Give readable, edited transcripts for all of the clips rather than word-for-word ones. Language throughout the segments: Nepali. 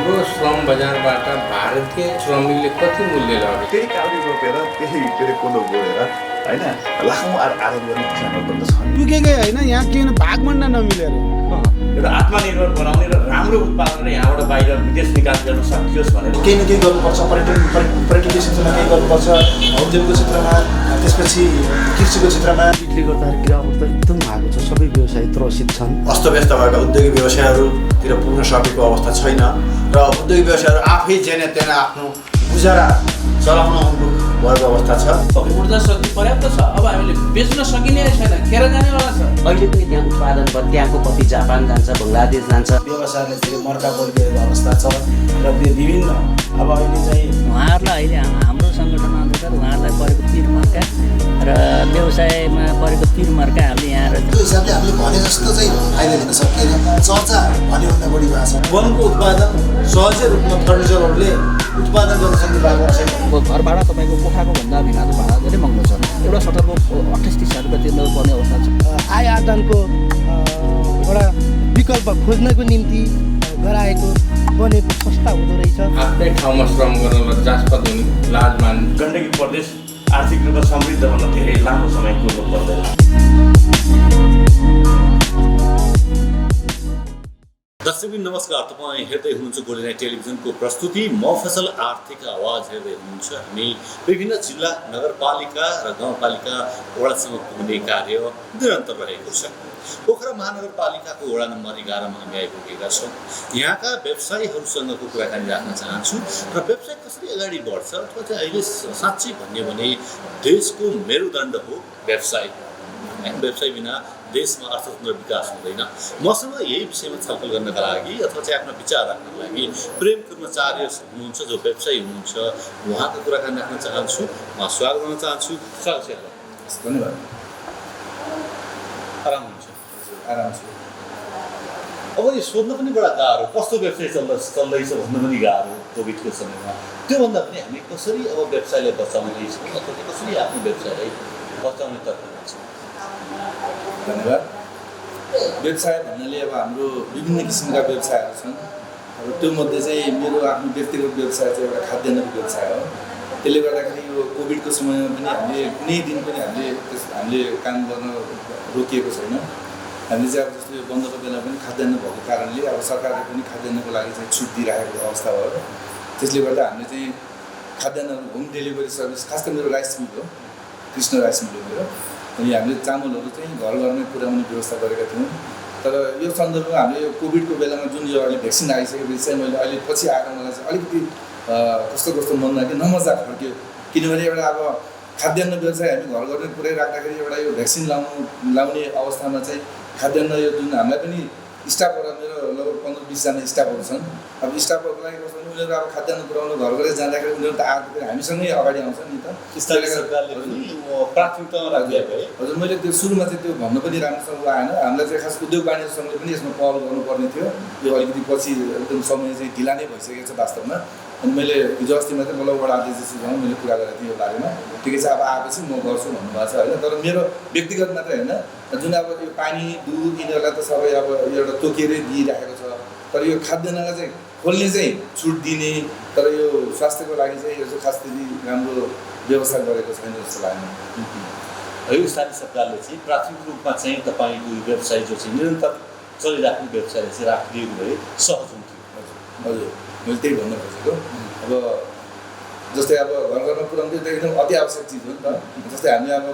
हाम्रो श्रम बजारबाट भारतीय श्रमिकले कति मूल्य लग्यो? त्यही काउरी रोपेर त्यही के अरे कोदो बोएर होइन लाखौँ आरोप गर्ने किसानहरू पनि त छन्। पुगेकै होइन, यहाँ किन भागभण्ड नमिलेर एउटा आत्मनिर्भर बनाउने र राम्रो उत्पादन यहाँबाट बाहिर विदेश निकास गर्न सकियोस् भनेर केही न केही गर्नुपर्छ। पर्यटकीय क्षेत्रमा केही गर्नुपर्छ, उद्योगको क्षेत्रमा, त्यसपछि कृषिको क्षेत्रमा। बिक्री गर्दाखेरि गिरावट त एकदम भएको छ, सबै व्यवसाय त्रसित छन्। अस्तव्यस्त भएका उद्योगिक व्यवसायहरूतिर पुग्न सकेको अवस्था छैन र उद्योगिक व्यवसायहरू आफै जेने तेने आफ्नो गुजारा चलाउन उन्मुख भएको अवस्था छ। ऊर्जा शक्ति पर्याप्त छ, अब हामीले बेच्न सकिने छैन, खेर जानेवाला छ। अहिले पनि त्यहाँ उत्पादन भयो, त्यहाँको कति जापान जान्छ, बङ्गलादेश जान्छ। व्यवसायले धेरै मर्का परिरहेको अवस्था छ र विभिन्न अब अहिले चाहिँ उहाँहरूलाई अहिले हाम्रो सङ्गठन अन्तर्गत उहाँहरूलाई परेको पिरमर्का र व्यवसायमा परेको पिरमर्का हामीले यहाँ त्यो हिसाबले हामीले भने जस्तो चाहिँ फाइदा लिन सकिएन। चर्चा भन्योभन्दा बढी भएको छ। वनको उत्पादन सहजै रूपमा फर्निचरहरूले उत्पादन गर्न सक्ने भएको छैन। घर भाडा तपाईँको कोठाको भन्दा भिनाको भाडा धेरै महँगो छ। एउटा सटरको 28-30 रुपियाँ तिर्नुपर्ने अवस्था छ। आय आदानको एउटा विकल्प खोज्नको निम्ति गराएको बनेको संस्था हुँदो रहेछ। आफ्नै ठाउँमा श्रम गर्न लज्जास्पद हुने, लाज मान्ने। गण्डकी प्रदेश आर्थिक रूपमा समृद्ध भन्न धेरै लामो समय कुर्नु पर्दैन। दर्शकबिन नमस्कार, तपाईँ हेर्दै हुनुहुन्छ गोर्खा टेलिभिजनको प्रस्तुति म फैसल आर्थिक आवाज हेर्दै हुनुहुन्छ। हामी विभिन्न जिल्ला, नगरपालिका र गाउँपालिका वडासम्म पुग्ने कार्य निरन्तर रहेको छ। पोखरा महानगरपालिकाको वडा नम्बर 11 मा हामी आइपुगेका छौँ। यहाँका व्यवसायीहरूसँगको कुराकानी राख्न चाहन्छु र व्यवसाय कसरी अगाडि बढ्छ अथवा चाहिँ अहिले साँच्चै भन्यो भने देशको मेरुदण्ड हो व्यवसाय। व्यवसाय बिना देशमा अर्थतन्त्र विकास हुँदैन। मसँग यही विषयमा छलफल गर्नका लागि अथवा चाहिँ आफ्नो विचार राख्नको लागि प्रेम कर्मचार्य हुनुहुन्छ, जो व्यवसायी हुनुहुन्छ, उहाँको कुराकानी राख्न चाहन्छु। म स्वागत गर्न चाहन्छु। स्वागत छ। धन्यवाद। आराम हुन्छ? आराम छ। अब यो सोध्न पनि बडा गाह्रो, कस्तो व्यवसाय चल्दैछ भन्न पनि गाह्रो कोभिडको समयमा। त्योभन्दा पनि हामी कसरी अब व्यवसायलाई बचाउनेछौँ अथवा कसरी आफ्नो व्यवसायलाई बचाउने तर्फ जान्छौँ? धन्यवाद। व्यवसाय भन्नाले अब हाम्रो विभिन्न किसिमका व्यवसायहरू छन्। अब त्योमध्ये चाहिँ मेरो आफ्नो व्यक्तिगत व्यवसाय चाहिँ एउटा खाद्यान्नको व्यवसाय हो। त्यसले गर्दाखेरि यो कोभिडको समयमा पनि हामीले कुनै दिन पनि हामीले काम गर्न रोकिएको छैन। हामीले चाहिँ अब जस्तो यो बन्दको बेला पनि खाद्यान्न भएको कारणले अब सरकारले पनि खाद्यान्नको लागि चाहिँ छुट दिइरहेको अवस्था भयो। त्यसले गर्दा हामीले चाहिँ खाद्यान्नहरू होम डेलिभरी सर्भिस, खास गरी मेरो राइस मिल हो, कृष्ण राइस मिल हो मेरो। अनि हामीले चामलहरू चाहिँ घर घरमै पुर्याउने व्यवस्था गरेका थियौँ। तर यो सन्दर्भमा हामीले यो कोभिडको बेलामा जुन यो अहिले भ्याक्सिन आइसकेपछि चाहिँ मैले अहिले पछि आएर मलाई चाहिँ अलिकति कस्तो मन लाग्यो, नमजा खड्क्यो। किनभने एउटा अब खाद्यान्न व्यवसाय हामी घर घरमै पुर्याइराख्दाखेरि एउटा यो भ्याक्सिन लाउने अवस्थामा चाहिँ खाद्यान्न यो जुन हामीलाई पनि स्टाफहरू मेरो लगभग 15-20 जना स्टाफहरू छन्। अब स्टाफहरूको लागि कस्तो भने उनीहरू अब खाद्यान्न पुऱ्याउनु घर घरै जाँदाखेरि उनीहरू त आएर हामीसँगै अगाडि आउँछ नि त। स्थानीय सरकारले पनि प्राथमिकतामा राखिएको है। हजुर, मैले त्यो सुरुमा चाहिँ त्यो भन्नु पनि राम्रोसँग आएन। हामीलाई चाहिँ खास उद्योग वाणिज्य सङ्घले पनि यसमा पहल गर्नुपर्ने थियो। यो अलिकति पछि एकदम समय चाहिँ ढिला नै भइसकेको छ वास्तवमा। अनि मैले हिजो अस्ति मात्रै मलाई वडा अध्यक्षसँग मैले कुरा गरेको थिएँ यो बारेमा। ठिकै छ, अब आएपछि म गर्छु भन्नुभएको छ होइन। तर मेरो व्यक्तिगत मात्रै होइन, जुन अब यो पानी, दुध यिनीहरूलाई त सबै अब यो एउटा तोकेरै दिइराखेको छ। तर यो खाद्यान्नलाई चाहिँ खोल्ने चाहिँ छुट दिने, तर यो स्वास्थ्यको लागि चाहिँ यो चाहिँ खास त्यति राम्रो व्यवस्था गरेको छैन जस्तो लाग्यो। यो स्थानीय सरकारले चाहिँ प्राथमिक रूपमा चाहिँ तपाईँको व्यवसाय जो चाहिँ निरन्तर चलिराख्ने व्यवसायलाई चाहिँ राखिदिएको भए सहज हुन्थ्यो। हजुर, मैले त्यही भन्न खोजेको। अब जस्तै अब घर घरमा पुऱ्याउनु त एकदम अति आवश्यक चिज हो नि त। जस्तै हामीले अब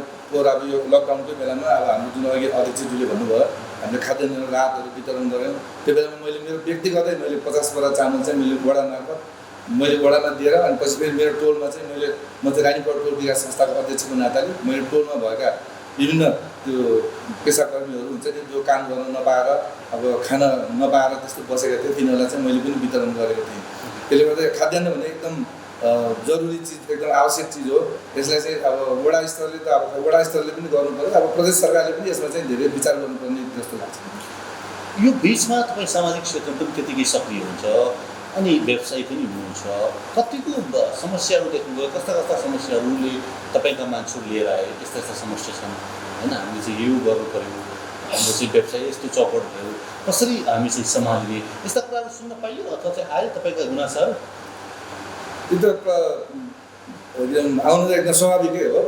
अब यो लकडाउनकै बेलामा अब हाम्रो जुन अघि अध्यक्षज्यूले भन्नुभयो, हामीले खाद्यान्न राहतहरू वितरण गऱ्यौँ। त्यो बेलामा मैले मेरो व्यक्तिगतै मैले 50 बोरा चामल चाहिँ मैले वडा मार्फत मैले वडामा दिएर अनि पछि फेरि मेरो टोलमा चाहिँ म चाहिँ रानीपट टोल विकास संस्थाको अध्यक्षको नाताले मेरो टोलमा भएका विभिन्न त्यो पेसाकर्मीहरू हुन्छ नि, जो काम गर्न नपाएर अब खान नपाएर त्यस्तो बसेका थिए, तिनीहरूलाई चाहिँ मैले पनि वितरण गरेको थिएँ। त्यसले गर्दा खाद्यान्न भने एकदम जरुरी चिज, एकदम आवश्यक चिज हो। यसलाई चाहिँ अब वडा स्तरले त अब वडा स्तरले पनि गर्नु पर्यो, अब प्रदेश सरकारले पनि यसमा चाहिँ धेरै विचार गर्नुपर्ने जस्तो लाग्छ। यो बिचमा तपाईँ सामाजिक क्षेत्रमा पनि त्यतिकै सक्रिय हुन्छ अनि व्यवसायी पनि हुनुहुन्छ। कतिको समस्याहरू देख्नुभयो? कस्ता समस्याहरूले तपाईँका मान्छेहरू लिएर आए? यस्ता समस्या छन् होइन, हामीले चाहिँ यो गर्नु पऱ्यो, हाम्रो चाहिँ व्यवसाय यस्तो चौपट भयो कसरी हामी चाहिँ सम्हाल्ने यस्ता कुराहरू सुन्न पाइयो अथवा चाहिँ आयो तपाईँका गुनासाहरू? यो त आउनु त एकदम स्वाभाविकै हो।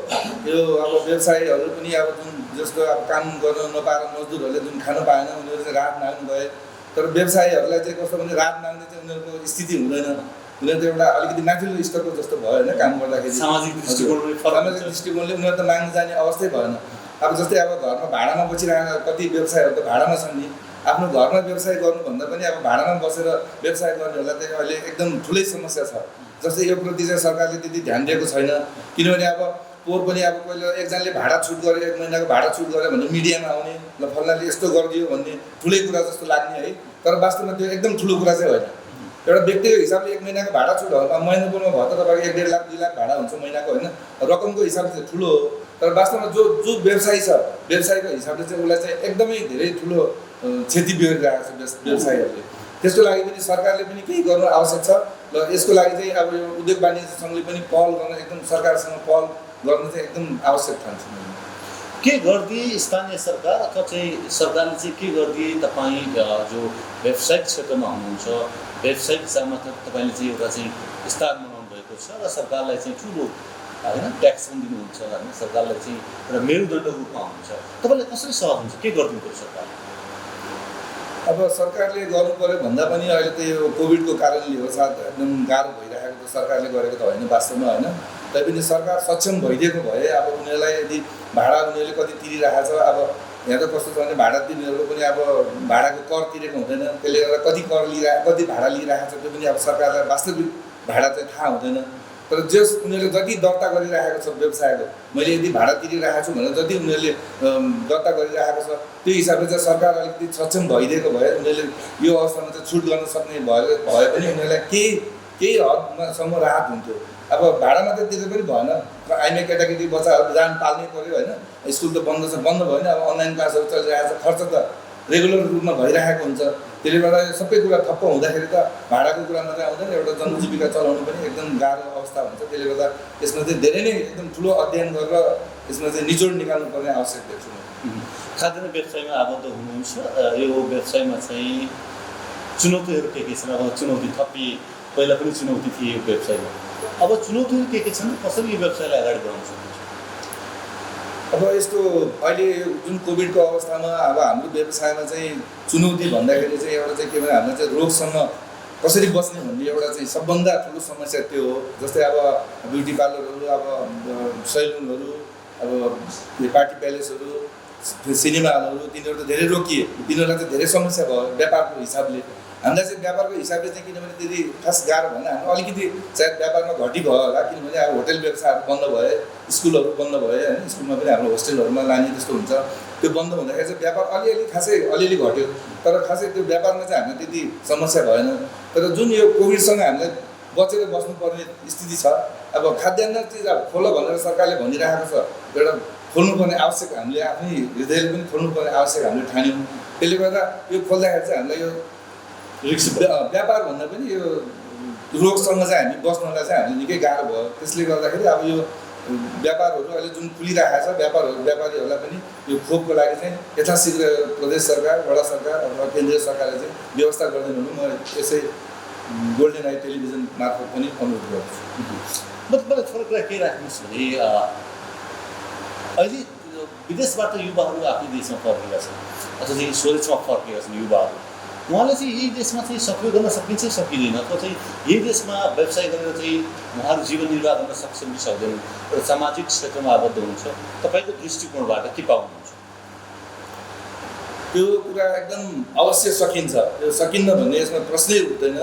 यो अब व्यवसायीहरू पनि अब जुन जस्तो अब काम गर्न नपाएर मजदुरहरूले जुन खान पाएन उनीहरू चाहिँ राहत माग्नु गए। तर व्यवसायीहरूलाई चाहिँ कस्तो भने राहत माग्ने चाहिँ उनीहरूको स्थिति हुँदैन। उनीहरू त एउटा अलिकति माथिल्लो स्तरको जस्तो भयो होइन काम गर्दाखेरि। सामाजिक दृष्टिकोणले उनीहरू त माग्नु जाने अवस्थै भएन। अब जस्तै अब घरमा भाडामा बसिरहेका कति व्यवसायहरू त भाडामा छन् नि। आफ्नो घरमा व्यवसाय गर्नुभन्दा पनि अब भाडामा बसेर व्यवसाय गर्नेहरूलाई चाहिँ अहिले एकदम ठुलै समस्या छ। जस्तै यो प्रति चाहिँ सरकारले त्यति ध्यान दिएको छैन। किनभने अब पोहोर पनि अब पहिला एकजनाले भाडा छुट गर्यो, 1 महिनाको भाडा छुट गर्यो भने मिडियामा आउने, ल फल्नाले यस्तो गरिदियो भन्ने ठुलै कुरा जस्तो लाग्ने है। तर वास्तवमा त्यो एकदम ठुलो कुरा चाहिँ होइन। एउटा व्यक्तिको हिसाबले 1 महिनाको भाडा छुट हो, महिनाकोमा भयो त तपाईँको 1-1.5 लाख 2 लाख भाडा हुन्छ महिनाको होइन। रकमको हिसाबले चाहिँ ठुलो हो। तर वास्तवमा जो व्यवसायी छ व्यवसायको हिसाबले चाहिँ उसलाई चाहिँ एकदमै धेरै ठुलो क्षति बिहोरिरहेको छ व्यवसायीहरूले। त्यसको लागि पनि सरकारले पनि केही गर्नु आवश्यक छ। र यसको लागि चाहिँ अब यो उद्योग वाणिज्य सङ्घले पनि पहल गर्न एकदम सरकारसँग पहल गर्न चाहिँ एकदम आवश्यक ठान्छु। के गरिदिए स्थानीय सरकार अथवा चाहिँ सरकारले चाहिँ के गरिदिए तपाईँ जो व्यावसायिक क्षेत्रमा हुनुहुन्छ व्यावसायिक हिसाबमा त तपाईँले चाहिँ एउटा चाहिँ स्थान बनाउनु भएको छ र सरकारलाई चाहिँ ठुलो होइन ट्याक्स पनि दिनुहुन्छ होइन, सरकारलाई चाहिँ एउटा मेरुदण्ड रूपमा हुनुहुन्छ, तपाईँलाई कसरी सहज हुन्छ, के गरिदिनु पर्छ सरकारले? अब सरकारले गर्नु पऱ्यो भन्दा पनि अहिले त यो कोभिडको कारणले हो, साथ एकदम गाह्रो भइरहेको त सरकारले गरेको त होइन वास्तवमा होइन। तैपनि सरकार सक्षम भइदिएको भए अब उनीहरूलाई यदि भाडा उनीहरूले कति तिरिरहेको छ, अब यहाँ त कस्तो छ भने भाडा तिर्नेहरूको पनि अब भाडाको कर तिरेको हुँदैन, त्यसले गर्दा कति कर कति भाडा लिइरहेको छ त्यो पनि अब सरकारलाई वास्तविक भाडा चाहिँ थाहा हुँदैन। तर जस उनीहरूले जति दर्ता गरिरहेको छ व्यवसायको, मैले यदि भाडा तिरिरहेको छु भनेर जति उनीहरूले दर्ता गरिरहेको छ त्यो हिसाबले चाहिँ सरकार अलिकति सक्षम भइदिएको भए उनीहरूले यो अवस्थामा चाहिँ छुट गर्न सक्ने भए पनि उनीहरूलाई केही हदसम्म राहत हुन्थ्यो। अब भाडा मात्रै तिर्नु पनि भएन, आइमे केटाकेटी बच्चाहरू जान पाल्नै पऱ्यो होइन। स्कुल त बन्द छ, बन्द भयो भने अब अनलाइन क्लासहरू चलिरहेको छ, खर्च त रेगुलर रूपमा भइरहेको हुन्छ। त्यसले गर्दा सबै कुरा ठप्प हुँदाखेरि त भाडाको कुरा मात्रै आउँदैन, एउटा जनजीविका चलाउनु पनि एकदम गाह्रो अवस्था हुन्छ। त्यसले गर्दा यसमा चाहिँ धेरै नै एकदम ठुलो अध्ययन गरेर यसमा चाहिँ निचोड निकाल्नुपर्ने आवश्यक देख्छु म। खाद्यान्न व्यवसायमा आबद्ध हुनुहुन्छ, यो व्यवसायमा चाहिँ चुनौतीहरू के छन्? अब चुनौती थपिए, पहिला पनि चुनौती थिए यो व्यवसायमा, अब चुनौतीहरू के छन्? कसरी यो व्यवसायलाई अगाडि बढाउन सक्नुहुन्छ? अब यस्तो अहिले जुन कोभिडको अवस्थामा अब हाम्रो व्यवसायमा चाहिँ चुनौती भन्दाखेरि चाहिँ एउटा चाहिँ के भने हामीलाई चाहिँ रोगसँग कसरी बस्ने भन्ने एउटा चाहिँ सबभन्दा ठुलो समस्या त्यो हो। जस्तै अब ब्युटी पार्लरहरू, अब सैलुनहरू, अब पार्टी प्यालेसहरू, सिनेमा हलहरू, तिनीहरू त धेरै रोकिए। तिनीहरूलाई चाहिँ धेरै समस्या भयो व्यापारको हिसाबले। हामीलाई चाहिँ व्यापारको हिसाबले चाहिँ किनभने त्यति खास गाह्रो भएन, हाम्रो अलिकति सायद व्यापारमा घटी भयो होला। किनभने अब होटेल व्यवसायहरू बन्द भए, स्कुलहरू बन्द भए होइन, स्कुलमा पनि हाम्रो होस्टेलहरूमा लाने त्यस्तो हुन्छ। त्यो बन्द हुँदाखेरि चाहिँ व्यापार अलिअलि घट्यो। तर खासै त्यो व्यापारमा चाहिँ हामीलाई त्यति समस्या भएन। तर जुन यो कोभिडसँग हामीलाई बचेर बस्नुपर्ने स्थिति छ, अब खाद्यान्न चिज अब खोल भनेर सरकारले भनिरहेको छ, एउटा खोल्नुपर्ने आवश्यक हामीले आफ्नै हृदयले पनि खोल्नुपर्ने आवश्यक हामीले ठान्यौँ। त्यसले गर्दा यो खोल्दाखेरि चाहिँ हामीलाई यो व्यापार भन्दा पनि यो रोगसँग चाहिँ हामी बस्नलाई चाहिँ हामीले निकै गाह्रो भयो। त्यसले गर्दाखेरि अब यो व्यापारहरू अहिले जुन खुलिरहेको छ व्यापारीहरूलाई पनि यो खोपको लागि चाहिँ यथाशीघ्र प्रदेश सरकार, वडा सरकार अथवा केन्द्रीय सरकारले चाहिँ व्यवस्था गरिदिनु भने म यसै गोल्डेन आई टेलिभिजन मार्फत पनि अनुरोध गर्छु। मलाई थोरै कुरा के राख्नुहोस् भने अहिले विदेशबाट युवाहरू आफ्नै देशमा फर्केका छन् अथवा चाहिँ स्वदेशमा फर्केका छन् युवाहरू, उहाँले चाहिँ यही देशमा चाहिँ सक्रिय गर्न सकिन्छ सकिँदैन, अथवा चाहिँ यही देशमा व्यवसाय गरेर चाहिँ उहाँहरू जीवन निर्वाह गर्न सक्छन् कि सक्दैनन्, एउटा सामाजिक क्षेत्रमा आबद्ध हुन्छ, तपाईँको दृष्टिकोणबाट के पाउनुहुन्छ? त्यो कुरा एकदम अवश्य सकिन्छ, त्यो सकिन्न भन्ने यसमा प्रश्नै उठ्दैन।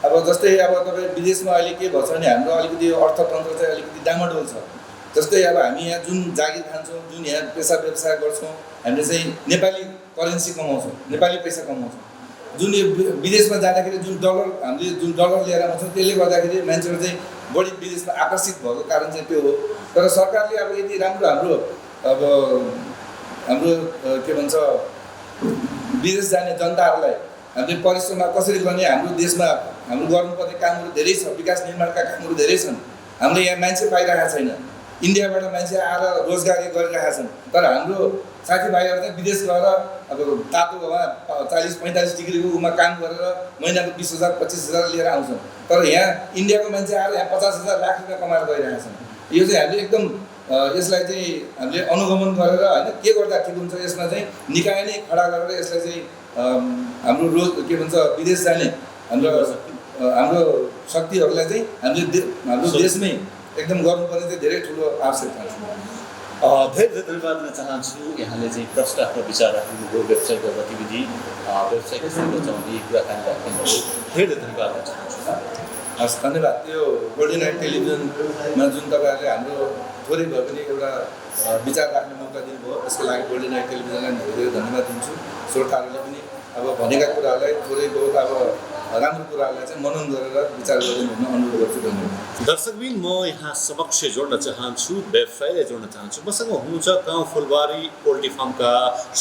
अब जस्तै अब तपाईँ विदेशमा अहिले के भन्छ भने हाम्रो अलिकति अर्थतन्त्र चाहिँ अलिकति डामाडोल छ। जस्तै अब हामी यहाँ जुन जागिर खान्छौँ, जुन यहाँ पेसा व्यवसाय गर्छौँ, हामीले चाहिँ नेपाली करेन्सी कमाउँछौँ, नेपाली पैसा कमाउँछौँ। जुन यो विदेशमा जाँदाखेरि जुन डलर लिएर आउँछौँ, त्यसले गर्दाखेरि मान्छेहरू चाहिँ बढी विदेशमा आकर्षित भएको कारण चाहिँ त्यो हो। तर सरकारले अब यदि राम्रो हाम्रो के भन्छ विदेश जाने जनताहरूलाई हामीले परिश्रम कसरी गर्ने, हाम्रो देशमा हाम्रो गर्नुपर्ने कामहरू धेरै छ, विकास निर्माणका कामहरू धेरै छन्, हामीले यहाँ मान्छे पाइरहेको छैन। इन्डियाबाट मान्छे आएर रोजगारी गरिरहेका छन् तर हाम्रो साथीभाइहरू चाहिँ विदेश गएर अब तातोमा 40-45 डिग्रीको उमा काम गरेर महिनाको 20,000 25,000 लिएर आउँछन् तर यहाँ इन्डियाको मान्छे आएर यहाँ 50,000 लाख रुपियाँ कमाएर गइरहेका छन् यो चाहिँ हामीले एकदम यसलाई चाहिँ हामीले अनुगमन गरेर होइन के गर्दा ठिक हुन्छ यसमा चाहिँ निकाय नै खडा गरेर यसलाई चाहिँ हाम्रो रोज के भन्छ विदेश जाने हाम्रो शक्तिहरूलाई चाहिँ हामीले हाम्रो देशमै एकदम गर्नुपर्ने चाहिँ धेरै ठुलो आवश्यकता छ। धेरै धन्यवाद दिन चाहन्छु यहाँले चाहिँ प्रश्न आफ्नो विचार राख्नुभयो वेबसाइटको गतिविधि वेबसाइट कसरी बचाउने कुराकानी राख्नुभयो धेरै धन्यवाद दिन चाहन्छु। हस् धन्यवाद। त्यो गोल्डन नाइट टेलिभिजनमा जुन तपाईँहरूले हाम्रो थोरै भए पनि एउटा विचार राख्ने मौका दिनुभयो त्यसको लागि गोल्डन नाइट टेलिभिजनलाई धेरै धन्यवाद दिन्छु। श्रोताहरूले पनि अब भनेका कुराहरूलाई थोरै बहुत अब राम्रो कुराहरूलाई चाहिँ मनन गरेर विचार गरिदिनु हुन अनुरोध गर्छु। धन्यवाद। दर्शकबिन म यहाँ समक्ष जोड्न चाहन्छु व्यवसायलाई जोड्न चाहन्छु। मसँग हुनुहुन्छ गाउँ फुलबारी पोल्ट्री फार्मका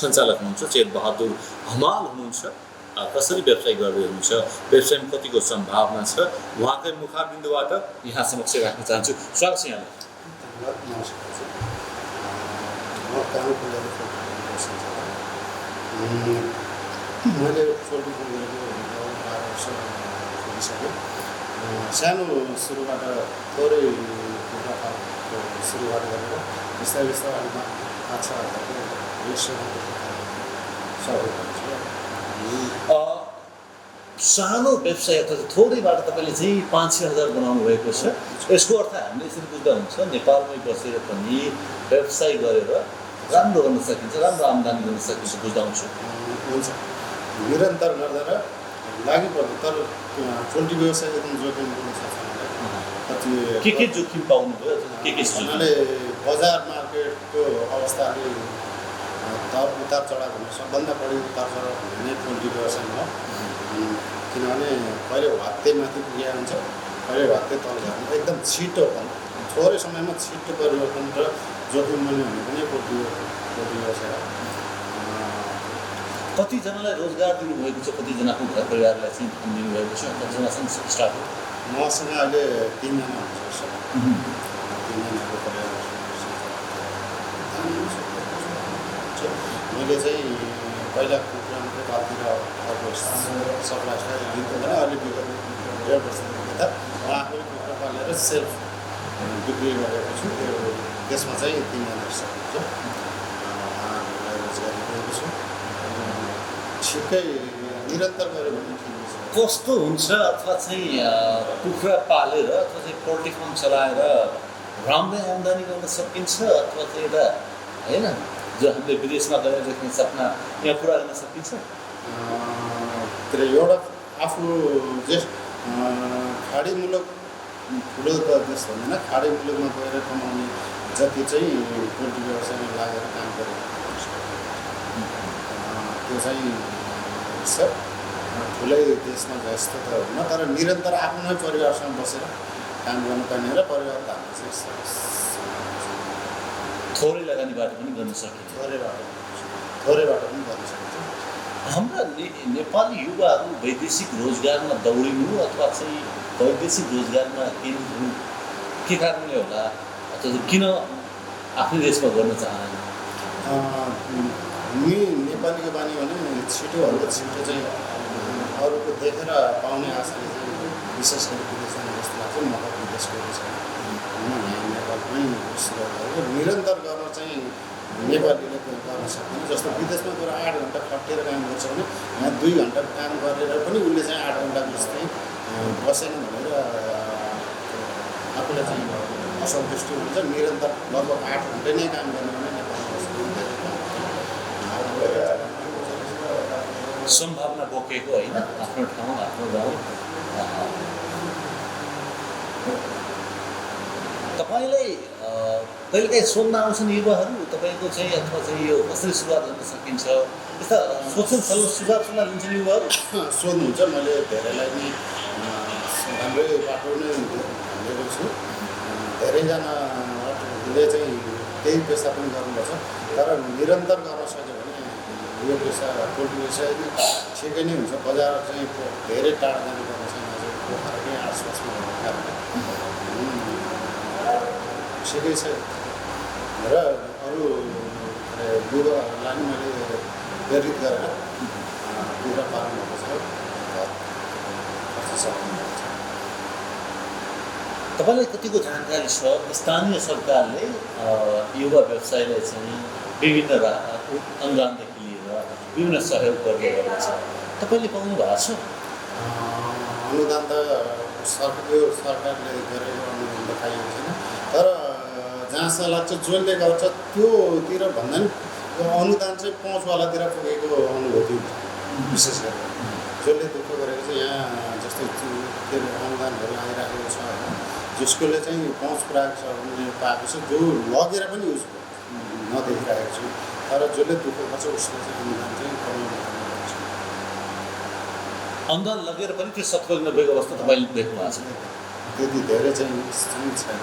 सञ्चालक हुनुहुन्छ चेतबहादुर हमाल हुनुहुन्छ। कसरी व्यवसाय गर्दै हुनुहुन्छ व्यवसायमा कतिको सम्भावना छ उहाँकै मुखारबिन्दुबाट यहाँ समक्ष राख्न चाहन्छु। स्वागत छ यहाँलाई। मैले पोल्ट्री फार्म गरेको 12 वर्ष पुगिसक्यो। सानो सुरुबाट थोरै कुखुरा फार्मको सुरुवात गरेर बिस्तारै बिस्तारै अहिले 5-6 हजारको रेस्टुरेन्ट सानो व्यवसाय अथवा थोरैबाट तपाईँले चाहिँ 5-6 हजार बनाउनु भएको छ। यसको अर्थ हामीले यसरी बुझ्दा हुन्छ नेपालमै बसेर पनि व्यवसाय गरेर राम्रो गर्न सकिन्छ राम्रो आम्दानी गर्न सकिन्छ बुझ्दा हुन्छ। हुन्छ निरन्तर गरेर लागि पर्छ तर पोल्ट्री व्यवसाय एकदम जोखिम हुन सक्छ। कति के जोखिम पाउनुभयो के हुनाले बजार मार्केटको अवस्थाले उतार चढाव हुने सबभन्दा बढी उतार चढाव हुने पोल्ट्री व्यवसायमा हो। किनभने कहिले भत्ते माथि पुगेको हुन्छ कहिले भत्ते तल झर्ने एकदम छिटो थोरै समयमा छिटो परिवर्तन र जोखिम लिने हुने पनि पोल्ट्री व्यवसाय हो। कतिजनालाई रोजगार दिनुभएको छ कतिजनाको घर परिवारलाई चाहिँ दिनुभएको छ कतिजनासँग स्टाफ हो मसँग अहिले 3 जना हुनुहुन्छ। 3 जनाको परिवार मैले चाहिँ पहिला कुखुराको बालतिर अर्को सप्लाई दिन्थेँ भने अहिले विगत 1.5 वर्षदेखि यता म आफै कुखुरा पालेर सेल्फ बिक्री गरेको छु। त्यसमा चाहिँ 3 जना सक्नुहुन्छ उहाँहरूलाई रोजगारी दिएको छु। छिट्टै निरन्तर गऱ्यो भने ठिक हुन्छ। कस्तो हुन्छ अथवा चाहिँ कुखुरा पालेर अथवा चाहिँ पोल्ट्री फार्म चलाएर राम्रै आम्दानी गर्न सकिन्छ अथवा चाहिँ एउटा होइन जो हामीले विदेशमा गएर देख्ने सपना यहाँ पुरा गर्न सकिन्छ? तर एउटा आफू जे खाडी मुलुक ठुलो त देश भन्दैन खाडी मुलुकमा गएर कमाउने जति चाहिँ पोल्ट्री व्यवसायमा लागेर काम गरेको त्यो चाहिँ ठुलै देशमा जस्तो त हुन तर निरन्तर आफ्नो परिवारसँग बसेर काम गर्नुपर्ने र परिवार धान्न चाहिँ थोरै लगानीबाट पनि गर्न सकिन्छ। थोरैबाट पनि गर्न सकिन्छ। हाम्रा नेपाली युवाहरू वैदेशिक रोजगारमा दौडिनु अथवा चाहिँ वैदेशिक रोजगारमा केन्द्रित हुनु के कारणले होला अथवा किन आफ्नै देशमा गर्न चाहँदैन? नेपालीको बानी भने छिटोभन्दा छिटो चाहिँ अरूको देखेर पाउने आशाले चाहिँ विशेष गरी विदेश जाने जस्तो लाग्छ। म त विदेश गएको छैन यहाँ नेपालमै निरन्तर गर्न चाहिँ नेपालीले गर्न सक्दैन। जस्तो विदेशमा गएर 8 घन्टा खटेर काम गर्छ भने यहाँ 2 घन्टा काम गरेर पनि उसले चाहिँ 8 घन्टा जस्तै बसेन भनेर आफूलाई चाहिँ असन्तुष्टि हुन्छ। निरन्तर लगभग 8 घन्टा नै काम गर्ने भने सम्भावना बोकेको होइन आफ्नो ठाउँ आफ्नो गाउँ। तपाईँलाई कहिलेकाहीँ सोध्न आउँछन् युवाहरू तपाईँको चाहिँ अथवा चाहिँ यो कसरी सुरुवात गर्न सकिन्छ यस्ता सोध्छन् सुझाव लिन्छन् युवाहरू? सोध्नुहुन्छ। मैले धेरैलाई नै राम्रै बाटो नै भनेको छु। धेरैजनाले चाहिँ त्यही पेसा पनि गर्नुपर्छ तर निरन्तर गर्न सक्यो भने यो पेसा पोल्ट्री व्यवसाय ठिकै नै हुन्छ। बजार चाहिँ धेरै टाढा जानुपर्ने छैन। पोखराकै आसपासमा भएको कारणले ठिकै छ र अरू युवाहरूलाई पनि मैले प्रेरित गरेर कुखुरा पालन भएको छ। तपाईँलाई कतिको जानकारी छ स्थानीय सरकारले युवा व्यवसायलाई चाहिँ विभिन्न अनुदानदेखि लिएर विभिन्न सहयोग गर्दै गरेको छ, तपाईँले पाउनु भएको छ? अनुदान त सरकारले गरेको अनुदान त पाइएको छैन, तर जहाँसम्म लाग्छ जसले गर्छ त्योतिर भन्दा नि अनुदान चाहिँ पहुँचवालातिर पुगेको अनुभूति हुन्छ। विशेष गरेर जसले दुःख गरेको छ यहाँ जस्तै के अरे अनुदानहरू आइरहेको छ होइन, जसकोले चाहिँ पहुँच पुऱ्याएको छ उनीहरूले पाएको छ, जो लगेर पनि उसको नदेखिरहेको छु, तर जसले दुःख गर्छ उसले चाहिँ अनुदान चाहिँ पाउनु। अनुदान लगेर पनि त्यो सफल नभएको अवस्था तपाईँले देख्नु भएको छ? त्यति धेरै चाहिँ छैन,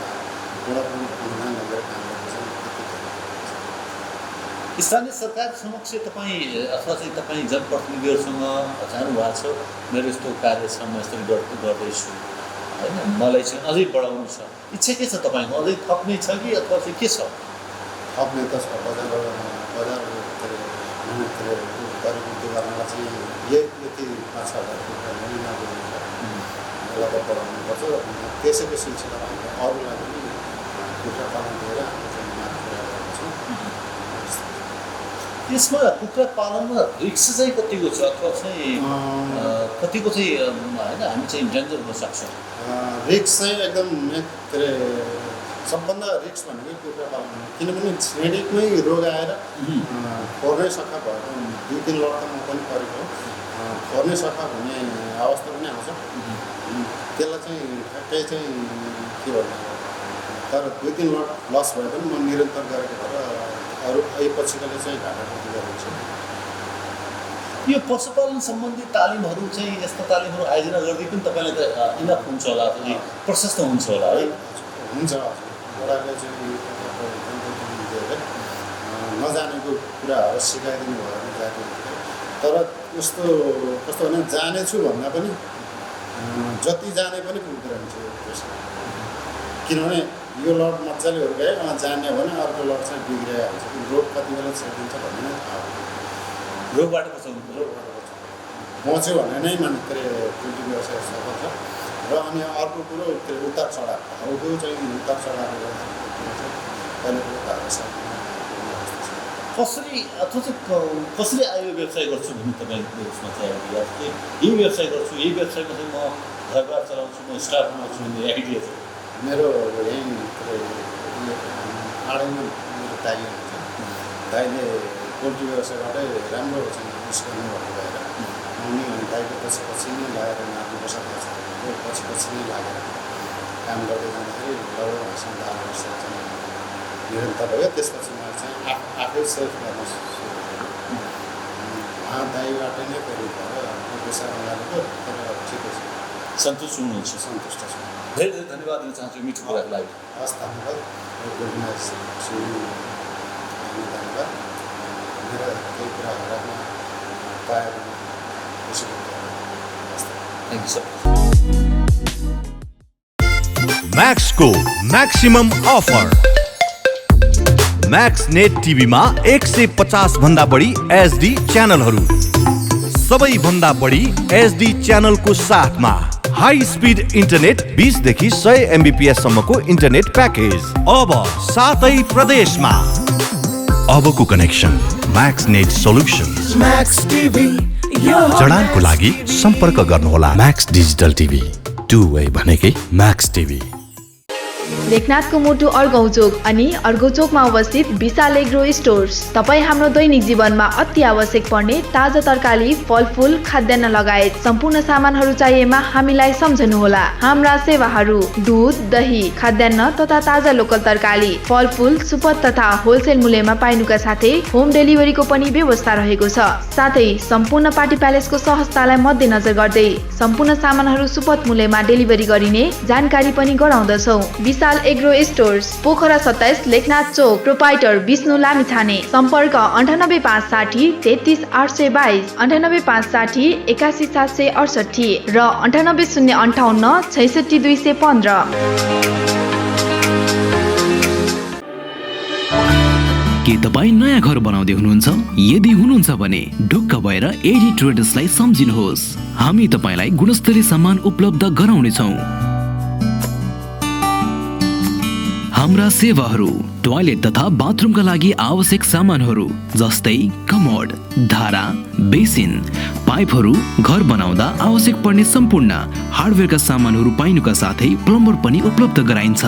एउटा पनि अनुदान लगेर काम गरेको छ। स्थानीय सरकार समक्ष तपाईँ अथवा चाहिँ तपाईँ जनप्रतिनिधिहरूसँग जानुभएको छ, मेरो यस्तो कार्य छ, म यसरी गर्दैछु होइन, मलाई चाहिँ अझै बढाउनु छ, इच्छा के छ तपाईँको? अझै थप्ने छ कि अथवा चाहिँ के छ? थप्ने त छ, बजार गरिबी गर्नलाई चाहिँ यति 5,000 रुपियाँ महिनाको यसलाई त बढाउनुपर्छ। त्यसैको सिलसिलामा हामीले अरूलाई पनि कुखुरा पालन दिएर हामीले चाहिँ माग पुऱ्याएको छौँ। यसमा कुखुरा पालनमा रिस्क चाहिँ कतिको छ अथवा चाहिँ कतिको चाहिँ होइन हामी चाहिँ डेन्जर हुन सक्छ? रिस्क चाहिँ एकदम के अरे सबभन्दा रिस्क भनेको कुखुरा पालन, किनभने छेडिकमै रोग आएर फोर्नै सफा भयो, 2-3 लटमा पनि परेको हो, फोर्नै सफा हुने अवस्था पनि आउँछ। त्यसलाई चाहिँ ठ्याक्कै चाहिँ के भन्नु, तर 2-3 लट लस भए पनि म निरन्तर गरेको भएर अरू पछिकोले चाहिँ घाटापट्टि गरेको छु। यो पशुपालन सम्बन्धी तालिमहरू चाहिँ यस्ता तालिमहरू आयोजना गर्दै पनि तपाईँलाई त इनफ हुन्छ होला, प्रशस्त हुन्छ होला है? हुन्छ, वडाले चाहिँ नजानेको कुराहरू सिकाइदिनु भयो भने जाने, तर कस्तो भने जानेछु भन्दा पनि जति जाने पनि पुग्दैन थियो त्यसमा, किनभने यो लट मजाले हुर्कायो जाने हो भने अर्को लट चाहिँ बिग्रिहाल्छ, रोग कति बेला छेडिन्छ भन्ने नै थाहा हो। रोगबाट बचाउनु पहुँच्यो भने नै मान्छे पोल्ट्री व्यवसाय सफल छ। र अनि अर्को कुरो त्यो उतार चढाव, त्यो चाहिँ उतार चढावले गर्दा कहिले कसरी अथवा चाहिँ कसरी आयो व्यवसाय गर्छु भन्ने तपाईँको उसमा चाहिँ आइडिया कि यही व्यवसाय गर्छु, यही व्यवसायमा चाहिँ म घरबार चलाउँछु, म स्टाफ बनाउँछु भन्ने आइडिया चाहिँ? मेरो यहीँ आडैमा मेरो दाइ हुन्छ, दाइले पोल्ट्री व्यवसायबाटै राम्रो चाहिँ उस गर्नुभएको भएर आउने अनि दाइको पछि नै लागेर नाच्नु बसेको छ, पछि नै लागेर काम गर्दै जाँदाखेरि लगभग 8 वर्ष चाहिँ निरन्तर भयो। त्यसपछि मैले चाहिँ आफै सेल्फ गर्न सुरु गरेँ। दाइबाट नै प्रेरित भएर पेसामा लागेको, तर ठिकै छ, सन्तुष्ट हुनुहुन्छ? सन्तुष्ट छु। धेरै धेरै धन्यवाद दिन चाहन्छु मिठो कुराको लागि। हस्, धन्यवाद। धन्यवाद। मेरा केही कुराहरू राख्न पाएर खुसी छु। Thank you sir. म्याक्सको म्याक्सिमम अफर। म्याक्स नेट टिभीमा 150 भन्दा बढी एचडी च्यानलहरू, सबैभन्दा बढी एचडी च्यानलको साथमा हाई स्पिड इन्टरनेट 20 देखि 100 MBPS सम्मको इन्टरनेट प्याकेज अब 7 प्रदेशमा। अबको connection Max Net solutions. Max TV जडानको लागि सम्पर्क गर्नुहोला। Max digital TV, two way भनेकै म्याक्स टिभी। लेखनाथको मुटु अर्घौचोक अनि अर्घौचोकमा अवस्थित विशाल एग्रो स्टोर्स तपाईँ हाम्रो दैनिक जीवनमा अति आवश्यक पर्ने ताजा तरकारी, फलफुल, खाद्यान्न लगायत सम्पूर्ण सामानहरू चाहिएमा हामीलाई सम्झनुहोला। हाम्रा सेवाहरू दुध, दही, खाद्यान्न तथा ताजा लोकल तरकारी, फलफुल, सुपथ तथा होलसेल मूल्यमा पाइनुका साथै होम डेलिभरीको पनि व्यवस्था रहेको छ। साथै सम्पूर्ण पार्टी प्यालेसको सहजतालाई मध्यनजर गर्दै सम्पूर्ण सामानहरू सुपथ मूल्यमा डेलिभरी गरिने जानकारी पनि गराउँदछौँ। विशाल एग्रो स्टोर्स, पोखरा 27, लेखनाथ चोक, प्रोपाइटर विष्णु लामिछाने। सम्पर्क 98560 33822, 98560 81768 र 98058 66215। के तपाईँ नयाँ घर बनाउँदै हुनुहुन्छ? यदि हुनुहुन्छ भने ढुक्क भएर एडी ट्रेडर्सलाई सम्झिनुहोस्। हामी तपाईँलाई गुणस्तरीय सामान उपलब्ध गराउनेछौँ। हाम्रा सेवाहरू टोयलेट तथा बाथरुमका लागि आवश्यक सामानहरू जस्तै कमोड, धारा, बेसिन, पाइपहरू, घर बनाउँदा आवश्यक पर्ने सम्पूर्ण हार्डवेयरका सामानहरू पाइनुका साथै प्लम्बर पनि उपलब्ध गराइन्छ।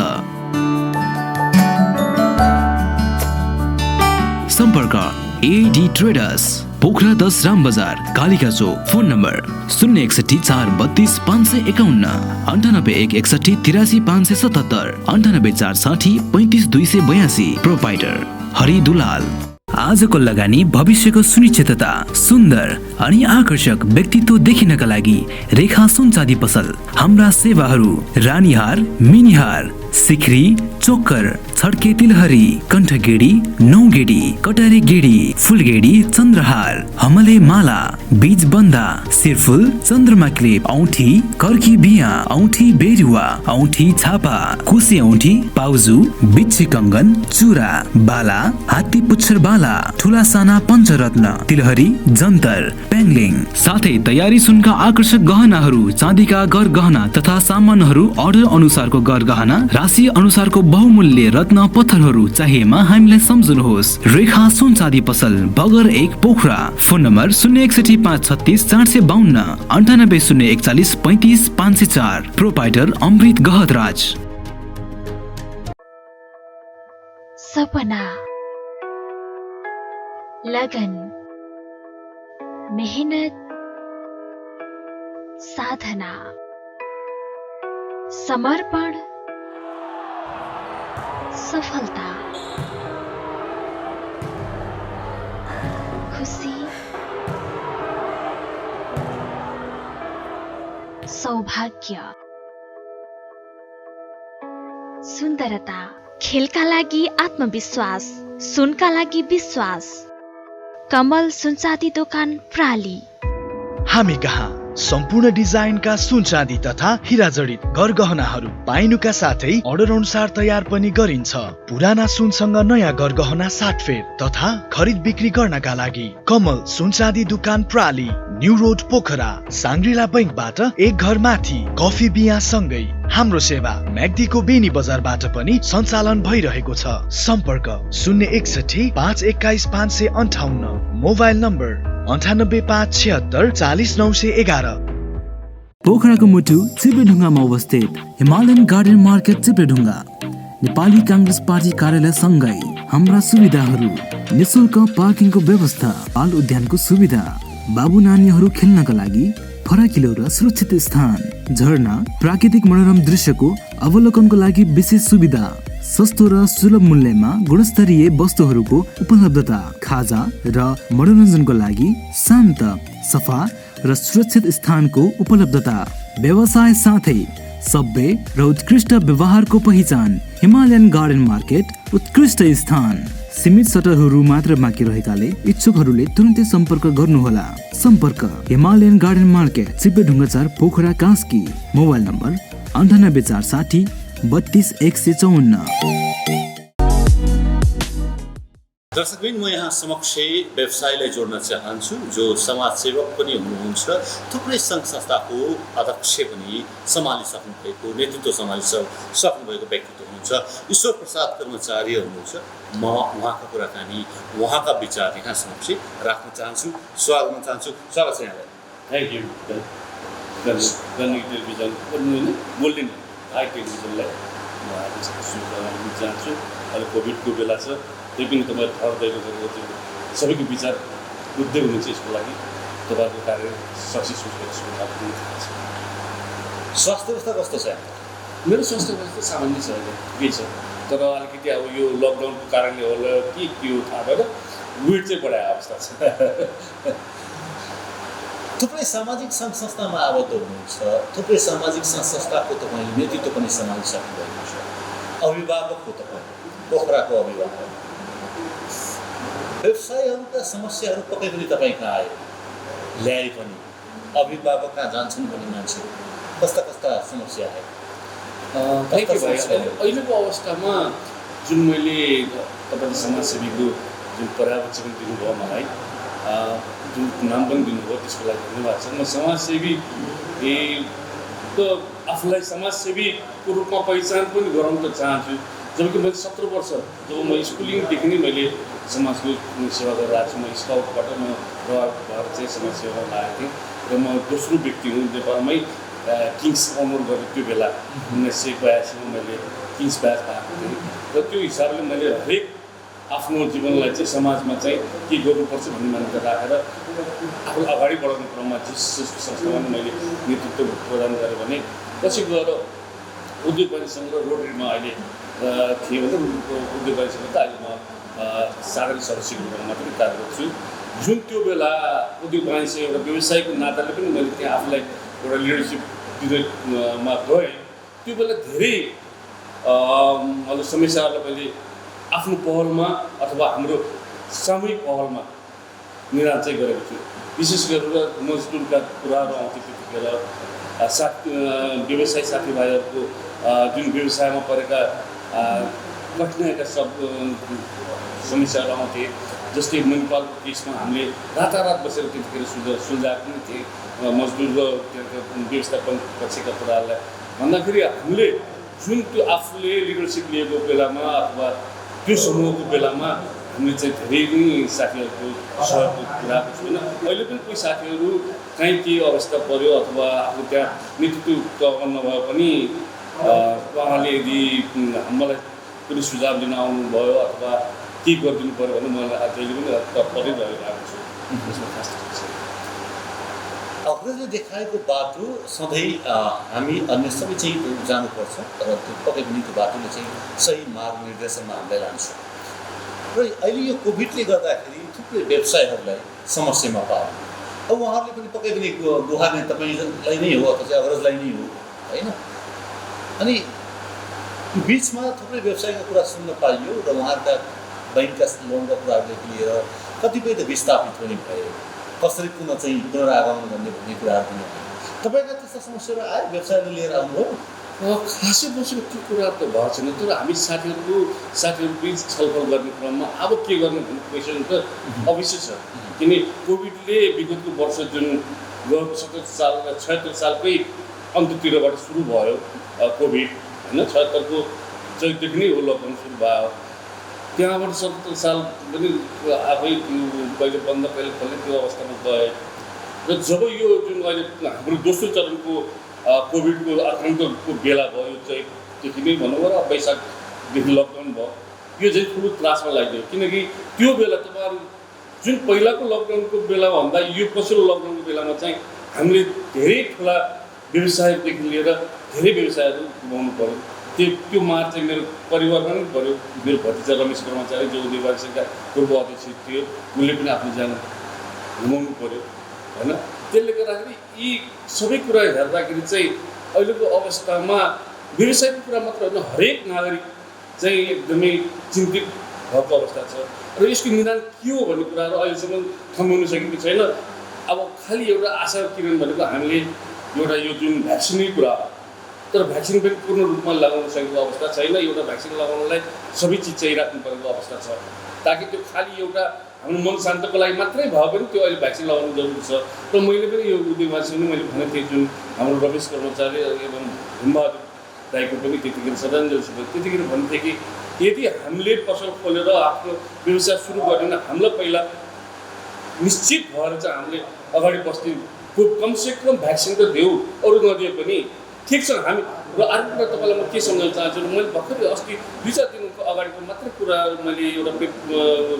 सम्पर्क AD traders, Pokhara 10 Ram Bazaar, Kalika Chowk. Phone number 061 432 551, 98 161 83 577, 98 460 35 282। Proprietor Hari Dulal. आजको लगानी भविष्यको सुनिश्चितता, सुन्दर अनि आकर्षक व्यक्तित्व देखिनका लागि रेखा सुन चाँदी पसल। हाम्रा सेवाहरू रानीहार, मिनिहार, सिक्री, चोकर, छड्के तिलहरी, कण्ठगेडी, नौगेडी, कटारे गेडी, फुलगेडी, चन्द्रहार, हमले माला, बीज बन्दा, सिरफुल, चन्द्रमा क्लिप, औँठी, कर्की बिया, औँठी बेरुवा, औँठी छापा, कुसे औँठी, पाउजु, बिच्छी कङ्गन, चुरा, बाला, हात्ती पुच्छर बाला, ठुला साना पञ्चरत्न, तिलहरी, जन्तर, पेङ्लिङ, साथै तयारी सुनका आकर्षक गहनाहरू, चाँदीका गर गहना तथा सामानहरू अर्डर अनुसारको गर गहना, राशि अनुसारको बहुमूल्य रत्न पत्थरहरू चाहिएमा हामीलाई सम्झनुहोस्। रेखा सुन चाँदी पसल, Bagar 1, Pokhara. Phone number 061 536 452, 98 041 35 504। Proprietor Amrit Gahatraj. सपना, लगन, मेहनत, साधना, समर्पण, सफलता, खुशी, सौभाग्य, सुन्दरता, खेलका लागि आत्मविश्वास, सुनका लागि विश्वास। कमल सुनचाँदी दोकान प्राली। हामी कहाँ सम्पूर्ण डिजाइनका सुन चाँदी तथा हीरा जडित गरगहनाहरू पाइनुका साथै अर्डर अनुसार तयार पनि गरिन्छ। पुराना सुनसँग नयाँ गरगहना साटफेर तथा खरिद बिक्री गर्नका लागि कमल सुन चाँदी दुकान प्राली, न्यू रोड पोखरा, साङ्ग्रिला बैंकबाट एक घर माथि, कफी बिया सँगै। हाम्रो सेवा म्याग्दीको बेनी बजारबाट पनि सञ्चालन भइरहेको छ। सम्पर्क 061 521 558, मोबाइल नम्बर 98 576 40 911। पोखराको मुटु चिप्लेढुङ्गामा अवस्थित Himalayan Garden Market Chipledhunga, Nepali Congress party कार्यालय सँगै हाम्रा सुविधाहरू: निशुल्क पार्किङको व्यवस्था, बाल उद्यानको सुविधा, बाबु नानीहरू खेल्नका लागि फराकिलो र सुरक्षित स्थान, झरना, प्राकृतिक मनोरम दृश्यको अवलोकनको लागि विशेष सुविधा, सस्तो र सुलभ मूल्यमा गुणस्तरीय वस्तुहरूको उपलब्धता, खाजा र मनोरञ्जनको लागि शान्त, सफा र सुरक्षित स्थानको उपलब्धता, व्यवसाय साथै सभ्य र उत्कृष्ट व्यवहारको पहिचान। हिमालयन गार्डन मार्केट उत्कृष्ट स्थान। सीमित सटरहरू मात्र बाँकी रहेकाले इच्छुकहरूले तुरन्तै सम्पर्क गर्नुहोला। सम्पर्क Himalayan Garden Market, Chipledhunga 4, Pokhara Kaski. Mobile number 98 460 32 154। दर्शकबिन, म यहाँ समक्ष व्यवसायलाई जोड्न चाहन्छु जो समाजसेवक पनि हुनुहुन्छ, थुप्रै सङ्घ संस्थाको अध्यक्ष पनि सम्हालिसक्नु भएको, नेतृत्व सम्हालिसक्नुभएको व्यक्तित्व हुनुहुन्छ, ईश्वर प्रसाद कर्मचारी हुनुहुन्छ। म उहाँका कुराकानी, उहाँका विचार यहाँ समक्ष राख्न चाहन्छु, स्वागत गर्न चाहन्छु। स्वागत छ यहाँलाई। Thank you. टेलिभिजन बोल्ने हाई टेलिभिजनलाई म हार्दिक दिन चाहन्छु। अहिले कोभिडको बेला छ, त्यही पनि तपाईँ थर दैलो गरेर सबैको विचार बुझ्दै हुनुहुन्छ। यसको लागि तपाईँको कार्य सक्सेस हुन्छ। स्वास्थ्य अवस्था कस्तो छ? मेरो स्वास्थ्य अवस्था सामान्य छ, अहिले ठिकै छ। तर अलिकति अब यो लकडाउनको कारणले होला के हो थाहा भएन, वेट चाहिँ बढाएको अवस्था छ। थुप्रै सामाजिक सङ्घ संस्थामा आबद्ध हुनुहुन्छ, थुप्रै सामाजिक सङ्घ संस्थाको तपाईँले नेतृत्व पनि सम्हालिसक्नु भएको छ। अभिभावक हो तपाईँ, पोखराको अभिभावक। व्यवसायहरूका समस्याहरू पक्कै पनि तपाईँ कहाँ आयो, ल्याए पनि अभिभावक कहाँ जान्छन् पनि मान्छे, कस्ता कस्ता समस्या आयो? अहिलेको अवस्थामा जुन मैले तपाईँले समाजसेवीको जुन पर्यावरण दिनुभयो मलाई जुन नाम पनि दिनुभयो त्यसको लागि धन्यवाद छ। म समाजसेवी आफूलाई समाजसेवीको रूपमा पहिचान पनि गराउन त चाहन्छु। जबकि मैले 17 वर्ष जब म स्कुलिङदेखि नै मैले समाजको सेवा गरिरहेको छु। म स्काउटबाट म प्रभावित भएर चाहिँ समाजसेवामा लागेको थिएँ र म दोस्रो व्यक्ति हुँ नेपालमै किङ्स अनर गरेँ। त्यो बेला 1982 मैले किङ्स ब्याच पाएको थिएँ र त्यो हिसाबले मैले हरेक आफ्नो जीवनलाई चाहिँ समाजमा चाहिँ के गर्नुपर्छ भन्ने मान्यता राखेर आफूलाई अगाडि बढाउने क्रममा जस संस्थामा मैले नेतृत्व प्रदान गरेँ भने पछि गएर उद्योग वाणिज्य सङ्घ र रोटरीमा अहिले थिएँ भने उद्योग वाणिज्य सङ्घ त अहिले म साधारण सदस्यको रूपमा मात्रै कार्यरत छु। जुन त्यो बेला उद्योग वाणिज्य एउटा व्यवसायको नाताले पनि मैले त्यहाँ आफूलाई एउटा लिडरसिप दिनमा गएँ। त्यो बेला धेरै मतलब समस्याहरूलाई मैले आफ्नो पहलमा अथवा हाम्रो सामूहिक पहलमा निदान चाहिँ गरेको छु। विशेष गरेर मजदुरका कुराहरू आउँथ्यो त्यतिखेर व्यवसायी साथीभाइहरूको जुन व्यवसायमा परेका कठिनाइका समस्याहरू आउँथे। जस्तै मणिपालको केसमा हामीले रातारात बसेर त्यतिखेर सुल्झाएको पनि थिएँ मजदुर र व्यवस्थापन पक्षका कुराहरूलाई भन्दाखेरि हामीले जुन त्यो आफूले लिडरसिप लिएको बेलामा अथवा त्यो समूहको बेलामा हामीले चाहिँ धेरै नै साथीहरूको सहयोगको कुराको छैन। अहिले पनि कोही साथीहरू कहीँ के अवस्था पर्यो अथवा आफू त्यहाँ नेतृत्व नभए पनि उहाँले यदि मलाई कुनै सुझाव दिन आउनुभयो अथवा के गरिदिनु पऱ्यो भने मलाई जहिले पनि तत्परै गरिरहेको छु। त्यसमा खास अग्रजले देखाएको बाटो सधैँ हामी अन्य सबै चाहिँ जानुपर्छ तर त्यो पक्कै पनि त्यो बाटोले चाहिँ सही मार्ग निर्देशनमा हामीलाई लान्छ। र अहिले यो कोभिडले गर्दाखेरि थुप्रै व्यवसायहरूलाई समस्यामा पायो। अब उहाँहरूले पनि पक्कै पनि गुहार्ने तपाईँलाई नै हो अथवा चाहिँ अग्रजलाई नै हो होइन। अनि बिचमा थुप्रै व्यवसायको कुरा सुन्न पाइयो र उहाँहरूका बैंकका लोनका कुराहरूदेखि लिएर कतिपय त विस्थापित पनि भए। कसरी पुनरागमन गर्ने भन्ने कुराहरू पनि तपाईँका त्यस्ता समस्याहरू आयो व्यवसायले लिएर आउनुभयो? खासै बसेको त्यो कुरा त भएको छैन। तर हामी साथीहरू बिच छलफल गर्ने क्रममा अब के गर्ने भन्ने क्वेसन त अवश्य छ। किनकि कोभिडले विगतको वर्ष जुन गएको 76 सालकै अन्त्यतिरबाट सुरु भयो कोभिड होइन। 76को चैतदेखि नै हो लकडाउन सुरु भयो। त्यहाँबाट 77 साल पनि आफै कहिले बन्द कहिले खोल्ने त्यो अवस्थामा गए र जब यो जुन अहिले हाम्रो दोस्रो चरणको कोभिडको आक्रान्तको बेला भयो चैतदेखि नै भनौँ र वैशाखदेखि लकडाउन भयो। यो चाहिँ ठुलो त्रासमा लाग्यो किनकि त्यो बेला तपाईँहरू जुन पहिलाको लकडाउनको बेलाभन्दा यो पछिल्लो लकडाउनको बेलामा चाहिँ हामीले धेरै ठुला व्यवसायदेखि लिएर धेरै व्यवसायहरू गुमाउनु पऱ्यो। त्यो मार चाहिँ मेरो परिवारमा पनि पऱ्यो। मेरो भतिजा रमेश कर्मचारी जो उद्योग वाणिज्य सङ्घका पूर्व अध्यक्ष थियो उसले पनि आफ्नो ज्यान गुमाउनु पऱ्यो होइन। त्यसले गर्दाखेरि यी सबै कुरा हेर्दाखेरि चाहिँ अहिलेको अवस्थामा व्यवसायको कुरा मात्र होइन हरेक नागरिक चाहिँ एकदमै चिन्तित भएको अवस्था छ र यसको निदान के हो भन्ने कुराहरू अहिलेसम्म थम्माउन सकेको छैन। अब खालि एउटा आशा किरण भनेको हामीले एउटा यो जुन भ्याक्सिनै कुरा हो तर भ्याक्सिन पनि पूर्ण रूपमा लगाउन सकेको अवस्था छैन। एउटा भ्याक्सिन लगाउनलाई सबै चिज चाहिराख्नु परेको अवस्था छ ताकि त्यो खालि एउटा हाम्रो मन शान्तको लागि मात्रै भए पनि त्यो अहिले भ्याक्सिन लगाउनु जरुरी छ। र मैले पनि यो उद्योगवासीसँग मैले भनेको थिएँ जुन हाम्रो रमेश कर्मचारी एवं भीमबहादुर दाइको पनि त्यतिखेर श्रद्धाञ्जली त्यतिखेर भन्थे कि यदि हामीले पसल खोलेर आफ्नो व्यवसाय सुरु गरेन हामीलाई पहिला निश्चित भएर चाहिँ हामीले अगाडि बस्ने कमसेकम भ्याक्सिन त देऊ अरू नदिए पनि ठिक छ हामी। र अर्को कुरा तपाईँलाई म के सम्झाउन चाहन्छु मैले भर्खरै अस्ति 2-4 दिनको अगाडिको मात्रै कुरा मैले एउटा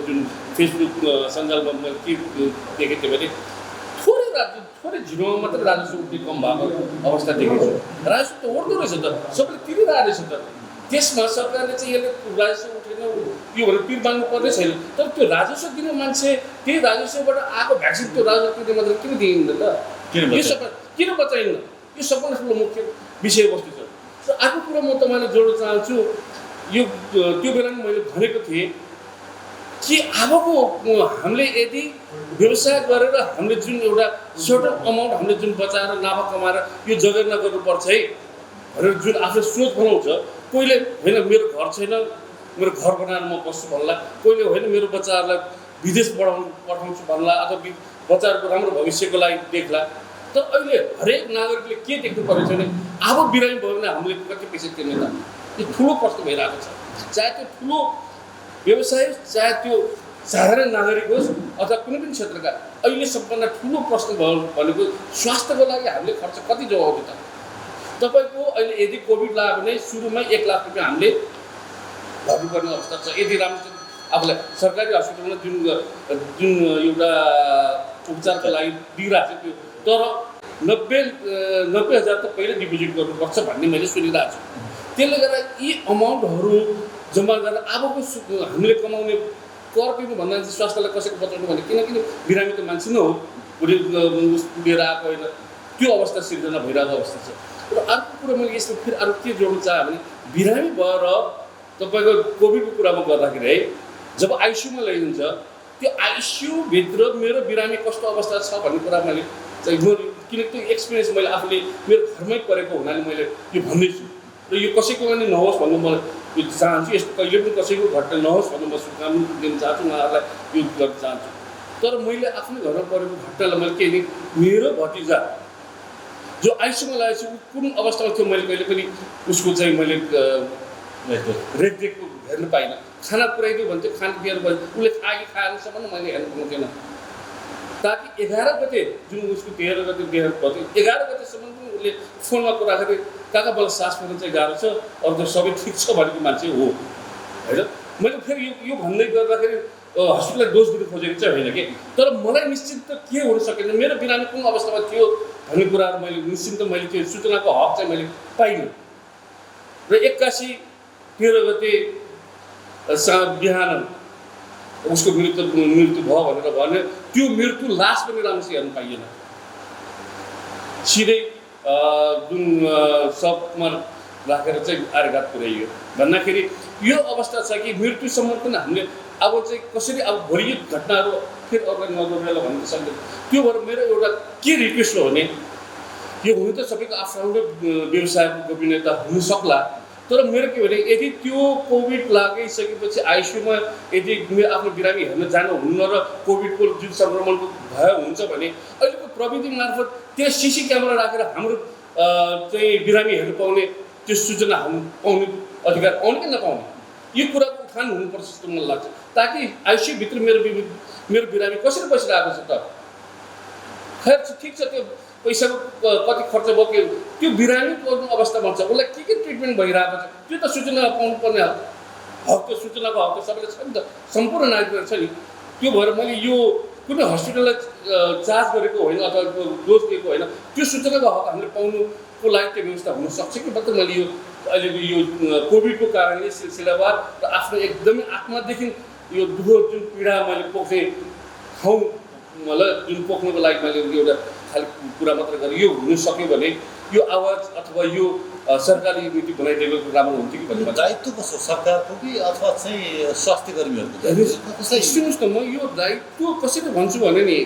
जुन फेसबुक सञ्जालमा मैले के देखेको थिएँ भने थोरै झिरोमा मात्रै राजस्व उठ्ने कम भएको अवस्था देखेको छु। राजस्व त उठ्दो रहेछ त सबैले तिरिरहेको रहेछ त त्यसमा सरकारले चाहिँ यसले राजस्व उठेन यो भनेर पिर माग्नु पर्ने छैन। तर त्यो राजस्व दिने मान्छे त्यही राजस्वबाट आएको भ्याक्सिन त्यो राजस्व दिने मात्र किन दिइन्न त? यो सबै किन बचाइन्न? यो सबभन्दा ठुलो मुख्य विषयवस्तु छ। र अर्को कुरा म तपाईँलाई जोड्न चाहन्छु यो त्यो बेला नि मैले भनेको थिएँ कि अबको हामीले यदि व्यवसाय गरेर हामीले जुन एउटा सर्टन अमाउन्ट हामीले जुन बचाएर नाफा कमाएर यो जगेर्ना गर्नुपर्छ है भनेर जुन आफ्नो सोच बनाउँछ कोहीले होइन मेरो घर छैन मेरो घर बनाएर म बस्छु भन्ला, कोहीले होइन मेरो बच्चाहरूलाई विदेश पठाउँछु भन्ला अथवा बच्चाहरूको राम्रो भविष्यको लागि देख्ला। तर अहिले हरेक नागरिकले के देख्नु परेको छ भने अब बिरामी भयो भने हामीले कति पैसा तिर्ने त, यो ठुलो प्रश्न भइरहेको छ। चाहे त्यो ठुलो व्यवसाय, चाहे त्यो साधारण नागरिक होस् अथवा कुनै पनि क्षेत्रका, अहिले सबभन्दा ठुलो प्रश्न भनेको स्वास्थ्यको लागि हामीले खर्च कति जोगाउने त। तपाईँको अहिले यदि कोभिड लाग्यो भने सुरुमै 1 लाख रुपियाँ हामीले भर्नुपर्ने अवस्था छ। यदि राम्रो आफूलाई सरकारी हस्पिटलमा जुन एउटा उपचारको लागि दिइरहेको छ त्यो, तर 90,000 त पहिल्यै डिपोजिट गर्नुपर्छ भन्ने मैले सुनिरहेको छु। त्यसले गर्दा यी अमाउन्टहरू जम्मा गरेर अबको हामीले कमाउने कर तिर्नुभन्दा चाहिँ स्वास्थ्यलाई कसैको बचाउनु भने, किनकि बिरामी त मान्छे नै हो, उसले लिएर आएको होइन, त्यो अवस्था सिर्जना भइरहेको अवस्था छ। र अर्को कुरो मैले यसमा फेरि अरू के जोड्नु चाहेँ भने बिरामी भएर तपाईँको कोभिडको कुरामा गर्दाखेरि है, जब आइसियूमा लैजान्छ त्यो आइसियूभित्र मेरो बिरामी कस्तो अवस्था छ भन्ने कुरा मैले चाहिँ किनकि त्यो एक्सपिरियन्स मैले आफूले मेरो घरमै परेको हुनाले मैले यो भन्दैछु। र यो कसैको पनि नहोस् भन्नु म यो चाहन्छु, यस्तो कहिले पनि कसैको घटना नहोस् भन्नु म शुभकामना दिन चाहन्छु, उहाँहरूलाई यो गर्न चाहन्छु। तर मैले आफ्नै घरमा परेको घटनालाई मैले के भने मेरो भतिजा जो आइसियूमा लागेको छु कुन अवस्थामा थियो मैले कहिले पनि उसको चाहिँ मैले रेखदेखको हेर्नु पाइनँ। खाना पुऱ्याइदियो भन्थ्यो, खाना दिएर भयो, उसले खाएनसम्म मैले हेर्नु पाउँथेन। ताकि 11 गते जुन उसको 13 गते देहान्त भयो, 11 गतेसम्म पनि उसले फोनमा कुरा गरे काका मलाई सास फेर्न चाहिँ गाह्रो छ, अरू त सबै ठिक छ भनेको मान्छे हो होइन। मैले फेरि यो भन्दै गर्दाखेरि हस्पिटललाई दोष दिनु खोजेको चाहिँ होइन कि, तर मलाई निश्चित त के हुन सकेन, मेरो बिरामी कुन अवस्थामा थियो भन्ने कुराहरू मैले निश्चित मैले त्यो सूचनाको हक चाहिँ मैले पाइनँ। र 81 13 गते बिहान उसको मृत्यु भयो भनेर भने त्यो मृत्यु लास पनि राम्रोसँग हेर्नु पाइएन। सिधै जुन सबमा राखेर चाहिँ आर्घात पुर्याइयो भन्दाखेरि यो अवस्था छ कि मृत्युसम्म पनि हामीले अब चाहिँ कसरी अब भोलि यो घटनाहरू फेरि अर्को नगरेर भन्न सक्दैन। त्यो भएर मेरो एउटा के रिक्वेस्ट हो भने यो हुनु त सबैको आफ्नो व्यवसायको गोपनीयता हुन सक्ला, तर मेरो के भने यदि त्यो कोभिड लागिसकेपछि आइसियूमा यदि आफ्नो बिरामी हेर्न जानुहुन्न र कोभिडको जुन सङ्क्रमणको भय हुन्छ भने अहिलेको प्रविधि मार्फत त्यहाँ सिसी क्यामेरा राखेर हाम्रो चाहिँ बिरामी हेर्न पाउने त्यो सूचना पाउने अधिकार पाउने कि नपाउने यो कुराको उठान हुनुपर्छ जस्तो मलाई लाग्छ, ताकि आइसियूभित्र मेरो बिरामी कसरी बसिरहेको छ त। खैर ठिक छ, त्यो पैसाको कति खर्च भयो त्यो बिरामीको अवस्था भन्छ, उसलाई के ट्रिटमेन्ट भइरहेको छ त्यो त सूचना पाउनुपर्ने हक, त्यो सूचनाको हक त सबैले छ नि त, सम्पूर्ण नागरिकहरू छ नि। त्यो भएर मैले यो कुनै हस्पिटललाई चार्ज गरेको होइन अथवा दोष दिएको होइन, त्यो सूचनाको हक हामीले पाउनुको लागि त्यो व्यवस्था हुनसक्छ कि मात्र मैले यो अहिलेको यो कोभिडको कारणले सिलसिलावार र आफ्नो एकदमै आत्मादेखि यो दुःख जुन पीडा मैले पोख्ने ठाउँ मलाई जुन पोख्नुको लागि मैले एउटा खालि कुरा मात्र गरेँ, यो हुन सक्यो भने यो आवाज अथवा यो सरकारी नीति बनाइदिएको राम्रो हुन्थ्यो कि भन्ने दायित्व कसो सरकारको कि अथवा चाहिँ स्वास्थ्य कर्मीहरूको? सुन्नुहोस् न, म यो दायित्व कसरी भन्छु भने नि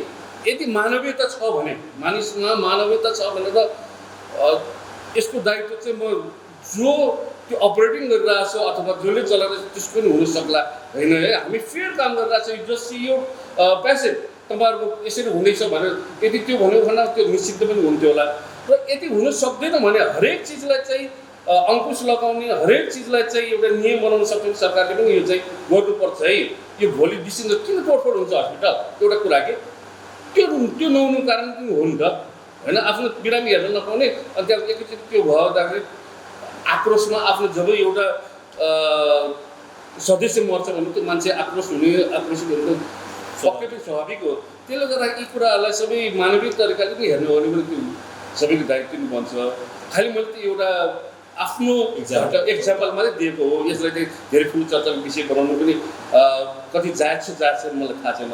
यदि मानवीयता छ भने, मानिसमा मानवीयता छ भने त यसको दायित्व चाहिँ म जो त्यो अपरेटिङ गरिरहेको छ अथवा जसले चलाएर त्यसको पनि हुन सक्ला होइन है। हामी फेयर काम गरिरहेको छ, जस्ट यो पेसेन्ट तपाईँहरूको यसरी हुँदैछ भनेर यदि त्यो भन्यो भने त्यो निश्चित पनि हुन्थ्यो होला। र यदि हुन सक्दैन भने हरेक चिजलाई चाहिँ अङ्कुश लगाउने, हरेक चिजलाई चाहिँ एउटा नियम बनाउन सक्ने सरकारले पनि यो चाहिँ गर्नुपर्छ है। यो भोलि डिसिजन किन तोडफोड हुन्छ हस्पिटल एउटा कुरा के त्यो नहुनु कारण पनि हो नि त होइन। आफ्नो बिरामी हेर्न नपाउने अनि त्यहाँ एकैचोटि त्यो भउँदाखेरि आक्रोशमा आफ्नो जब एउटा सदस्य मर्छ भने त्यो मान्छे आक्रोश हुने, आक्रोशित हुनु पक्कै पनि स्वाभाविक हो। त्यसले गर्दा यी कुराहरूलाई सबै मानवीय तरिकाले पनि हेर्नु हो भने पनि त्यो सबैको दायित्व पनि बन्छ। खालि मैले त एउटा आफ्नो एक्जाम्पल मात्रै दिएको हो, यसलाई चाहिँ धेरै ठुलो चर्चाको विषय बनाउनु पनि कति जायज छ मलाई थाहा छैन।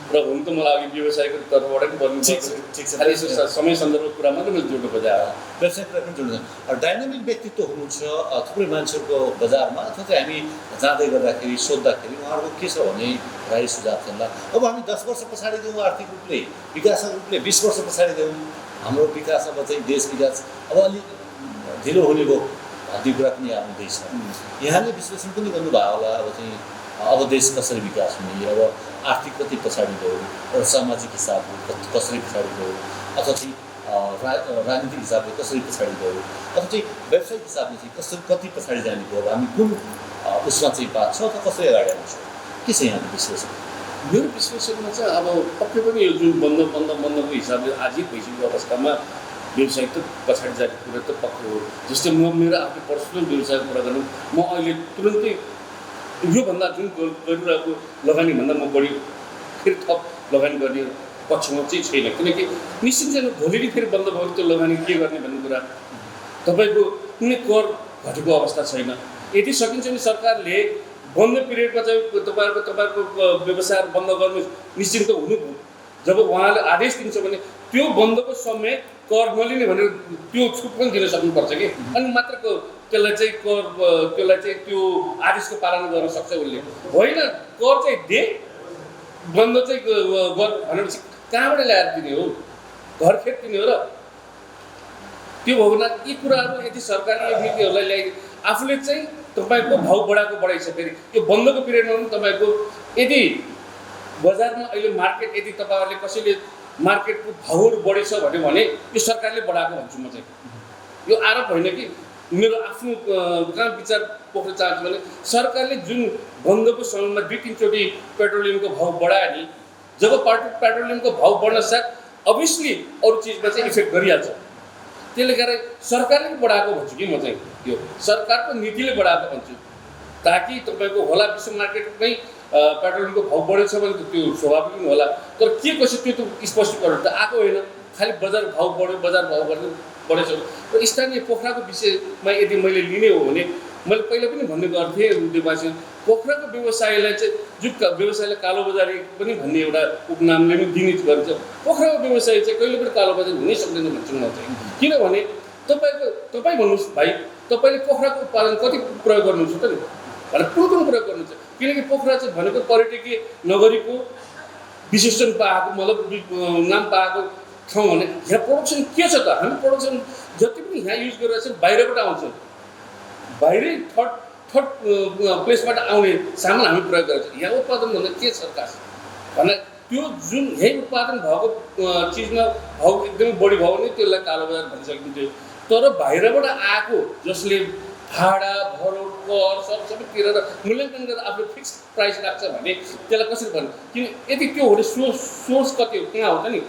र हुन त मलाई अघि व्यवसायको तर्फबाट पनि भन्नु ठिक छ, खालि समय सन्दर्भको कुरा मात्रै मैले जोड्नु खोजेँ। व्यवसायको पनि जोड्नु डाइनामिक व्यक्तित्व हुनुहुन्छ थुप्रै मान्छेहरूको बजारमा, अथवा चाहिँ हामी जाँदै गर्दाखेरि सोद्धाखेरि उहाँहरूको के छ भने राई सुझाव छन्। अब हामी 10 वर्ष पछाडि जाउँ, आर्थिक रूपले विकासको रूपले 20 वर्ष पछाडि जाउँ, हाम्रो विकास अब चाहिँ देश विकास अब अलिक ढिलो हुने भयो। भन्ने कुरा पनि आउँदैछ। यहाँले विश्लेषण पनि गर्नुभयो होला अब चाहिँ अब देश कसरी विकास हुने, अब आर्थिक कति पछाडि गयो, र सामाजिक हिसाबले कसरी पछाडि गयो, अथवा चाहिँ राजनीतिक हिसाबले कसरी पछाडि गयो, अथवा चाहिँ व्यावसायिक हिसाबले चाहिँ कसरी कति पछाडि जाने भयो, हामी कुन उसमा चाहिँ बात छ अथवा कसरी अगाडि आउँछ, के छ यहाँको विश्लेषण? मेरो विश्लेषणमा चाहिँ अब पक्कै पनि यो जुन बन्दको हिसाबले आजै भइसकेको अवस्थामा व्यवसायिक त पछाडि जाने कुरा त पक्कै हो। जस्तै म मेरो आफ्नो पर्सनल व्यवसायको कुरा गरौँ, म अहिले तुरुन्तै योभन्दा जुन गरिरहेको लगानीभन्दा म बढी फेरि थप लगानी गर्ने पक्षमा चाहिँ छैन, किनकि निश्चित चाहिँ भोलि फेरि बन्द भयो त्यो लगानी के गर्ने भन्ने कुरा तपाईँको कुनै कर घटेको अवस्था छैन। यदि सकिन्छ भने सरकारले बन्द पिरियडमा चाहिँ तपाईँहरूको व्यवसायहरू बन्द गर्नु निश्चिन्त हुनु जब उहाँले आदेश दिन्छ भने त्यो बन्दको समय कर नलिने भनेर त्यो छुट पनि दिन सक्नुपर्छ कि, अनि मात्र त्यसलाई चाहिँ त्यो आदेशको पालना गर्न सक्छ उसले। होइन कर चाहिँ दे बन्द चाहिँ गर भनेपछि कहाँबाट ल्याएर दिने हो, घर खेत दिने हो र? त्यो भयो भने यी कुराहरू यदि सरकारले यो नीतिहरूलाई ल्याइ आफूले चाहिँ तपाईँको भाउ बढाइसकेर यो बन्दको पिरियडमा पनि तपाईँको यदि बजारमा अहिले मार्केट यदि तपाईँहरूले कसैले मार्केटको भाउहरू बढी छ भन्यो भने यो सरकारले बढाएको भन्छु म चाहिँ। यो आरोप होइन कि मेरो आफ्नो कहाँ विचार पोख्न चाहन्छु भने सरकारले जुन बन्दको समयमा 2-3 चोटि पेट्रोलियमको भाउ बढायो नि, जब पेट्रोलियमको भाउ बढ्न साथ अभियसली अरू चिजमा चाहिँ इफेक्ट गरिहाल्छ। त्यसले गर्दा सरकारले बढाएको भन्छु कि म चाहिँ, यो सरकारको नीतिले बढाएको भन्छु, ताकि तपाईँको होला विश्व मार्केटमै पेट्रोलियमको भाउ बढेछ भने त त्यो स्वाभाविक पनि होला, तर के कसो त्यो त स्पष्टीकरण त आएको होइन। खालि बजार भाउ बढ्यो बढेछ र स्थानीय पोखराको विषयमा यदि मैले लिने हो भने मैले पहिला पनि भन्ने गर्थेँ उद्योगवासी पोखराको व्यवसायलाई चाहिँ जुन व्यवसायलाई कालोबजारी पनि भन्ने एउटा उपनामले पनि दिने गरिन्छ। पोखराको व्यवसाय चाहिँ कहिले पनि कालोबजारी हुनै सक्दैन भन्छु म चाहिँ। किनभने तपाईँ भन्नुहोस् भाइ, तपाईँले पोखराको उत्पादन कति प्रयोग गर्नुहुन्छ त नि भनेर कुन प्रयोग गर्नुहुन्छ? किनकि पोखरा चाहिँ भनेको पर्यटकीय नगरीको विशेषण पाएको मतलब नाम पाएको ठाउँ भने यहाँ प्रोडक्सन के छ त? हामी प्रोडक्सन जति पनि यहाँ युज गरिरहेको छ बाहिरबाट आउँछ, बाहिरै थर्ड प्लेसबाट आउने सामान हामी प्रयोग गरेको छ। यहाँ उत्पादन भन्दा के छ खास भने त्यो जुन यही उत्पादन भएको चिजमा भाउ एकदमै बढी भयो भने त्यसलाई कालोबजार भन्न सकिन्थ्यो। तर बाहिरबाट आएको जसले भाडा भरोट कर सबै तिरेर मूल्याङ्कन गरेर आफूले फिक्स प्राइस राख्छ भने त्यसलाई कसरी भन्नु? किन यदि त्यो हो भने सोर्स कति हो, कहाँ हो त नि?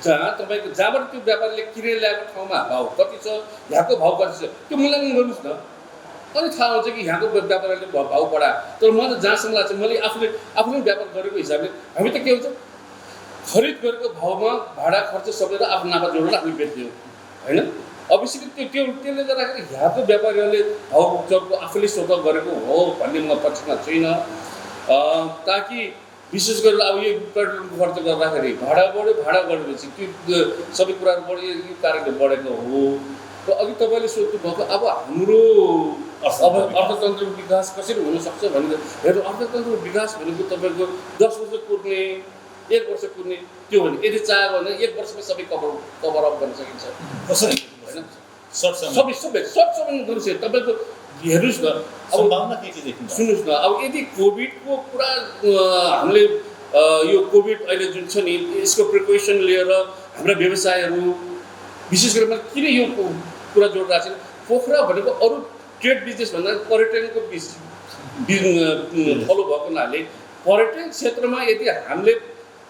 जहाँ तपाईँको जहाँबाट त्यो व्यापारीले किनेर ल्याएको ठाउँमा भाउ कति छ, यहाँको भाउ कति छ, त्यो मूल्याङ्कन गर्नुहोस् न, अनि थाहा हुन्छ कि यहाँको व्यापारीले भाउ बढायो। तर म त जहाँसम्म लाग्छ मैले आफूले व्यापार गरेको हिसाबले हामी त के हुन्छ खरिद गरेको भाउमा भाडा खर्च सकेर आफ्नो नाफा जोडेर आफूले बेच्थ्यौँ होइन। अवश्य त्यसले गर्दाखेरि यहाँको व्यापारीहरूले भाउ चर्को आफूले स्वतः गरेको हो भन्ने म पक्षमा छैन। ताकि विशेष गरेर अब यो पेट्रोलको खर्च गर्दाखेरि भाडा बढेपछि त्यो सबै कुराहरू बढ्यो, यो कारणले बढेको हो। र अघि तपाईँले सोध्नु भएको अब हाम्रो अर्थतन्त्रको विकास कसरी हुनसक्छ भनेर हेर्नु, अर्थतन्त्रको विकास भनेको तपाईँको 10 वर्ष कुर्ने 1 वर्ष कुर्ने त्यो भने यदि चाह्यो भने 1 वर्षमै सबै कभर अप गर्न सकिन्छ कसरी होइन? सबै सर्ट समय गर्नुहोस्। तपाईँको हेर्नुहोस् न अब सुन्नुहोस् न, अब यदि कोभिडको पुरा हामीले यो कोभिड अहिले जुन छ नि यसको प्रिकसन लिएर हाम्रा व्यवसायहरू विशेष गरेर किन यो कुरा जोडिरहेको छ? पोखरा भनेको अरू ट्रेड बिजनेस भन्दा पर्यटनको फलो भएको हुनाले पर्यटन क्षेत्रमा यदि हामीले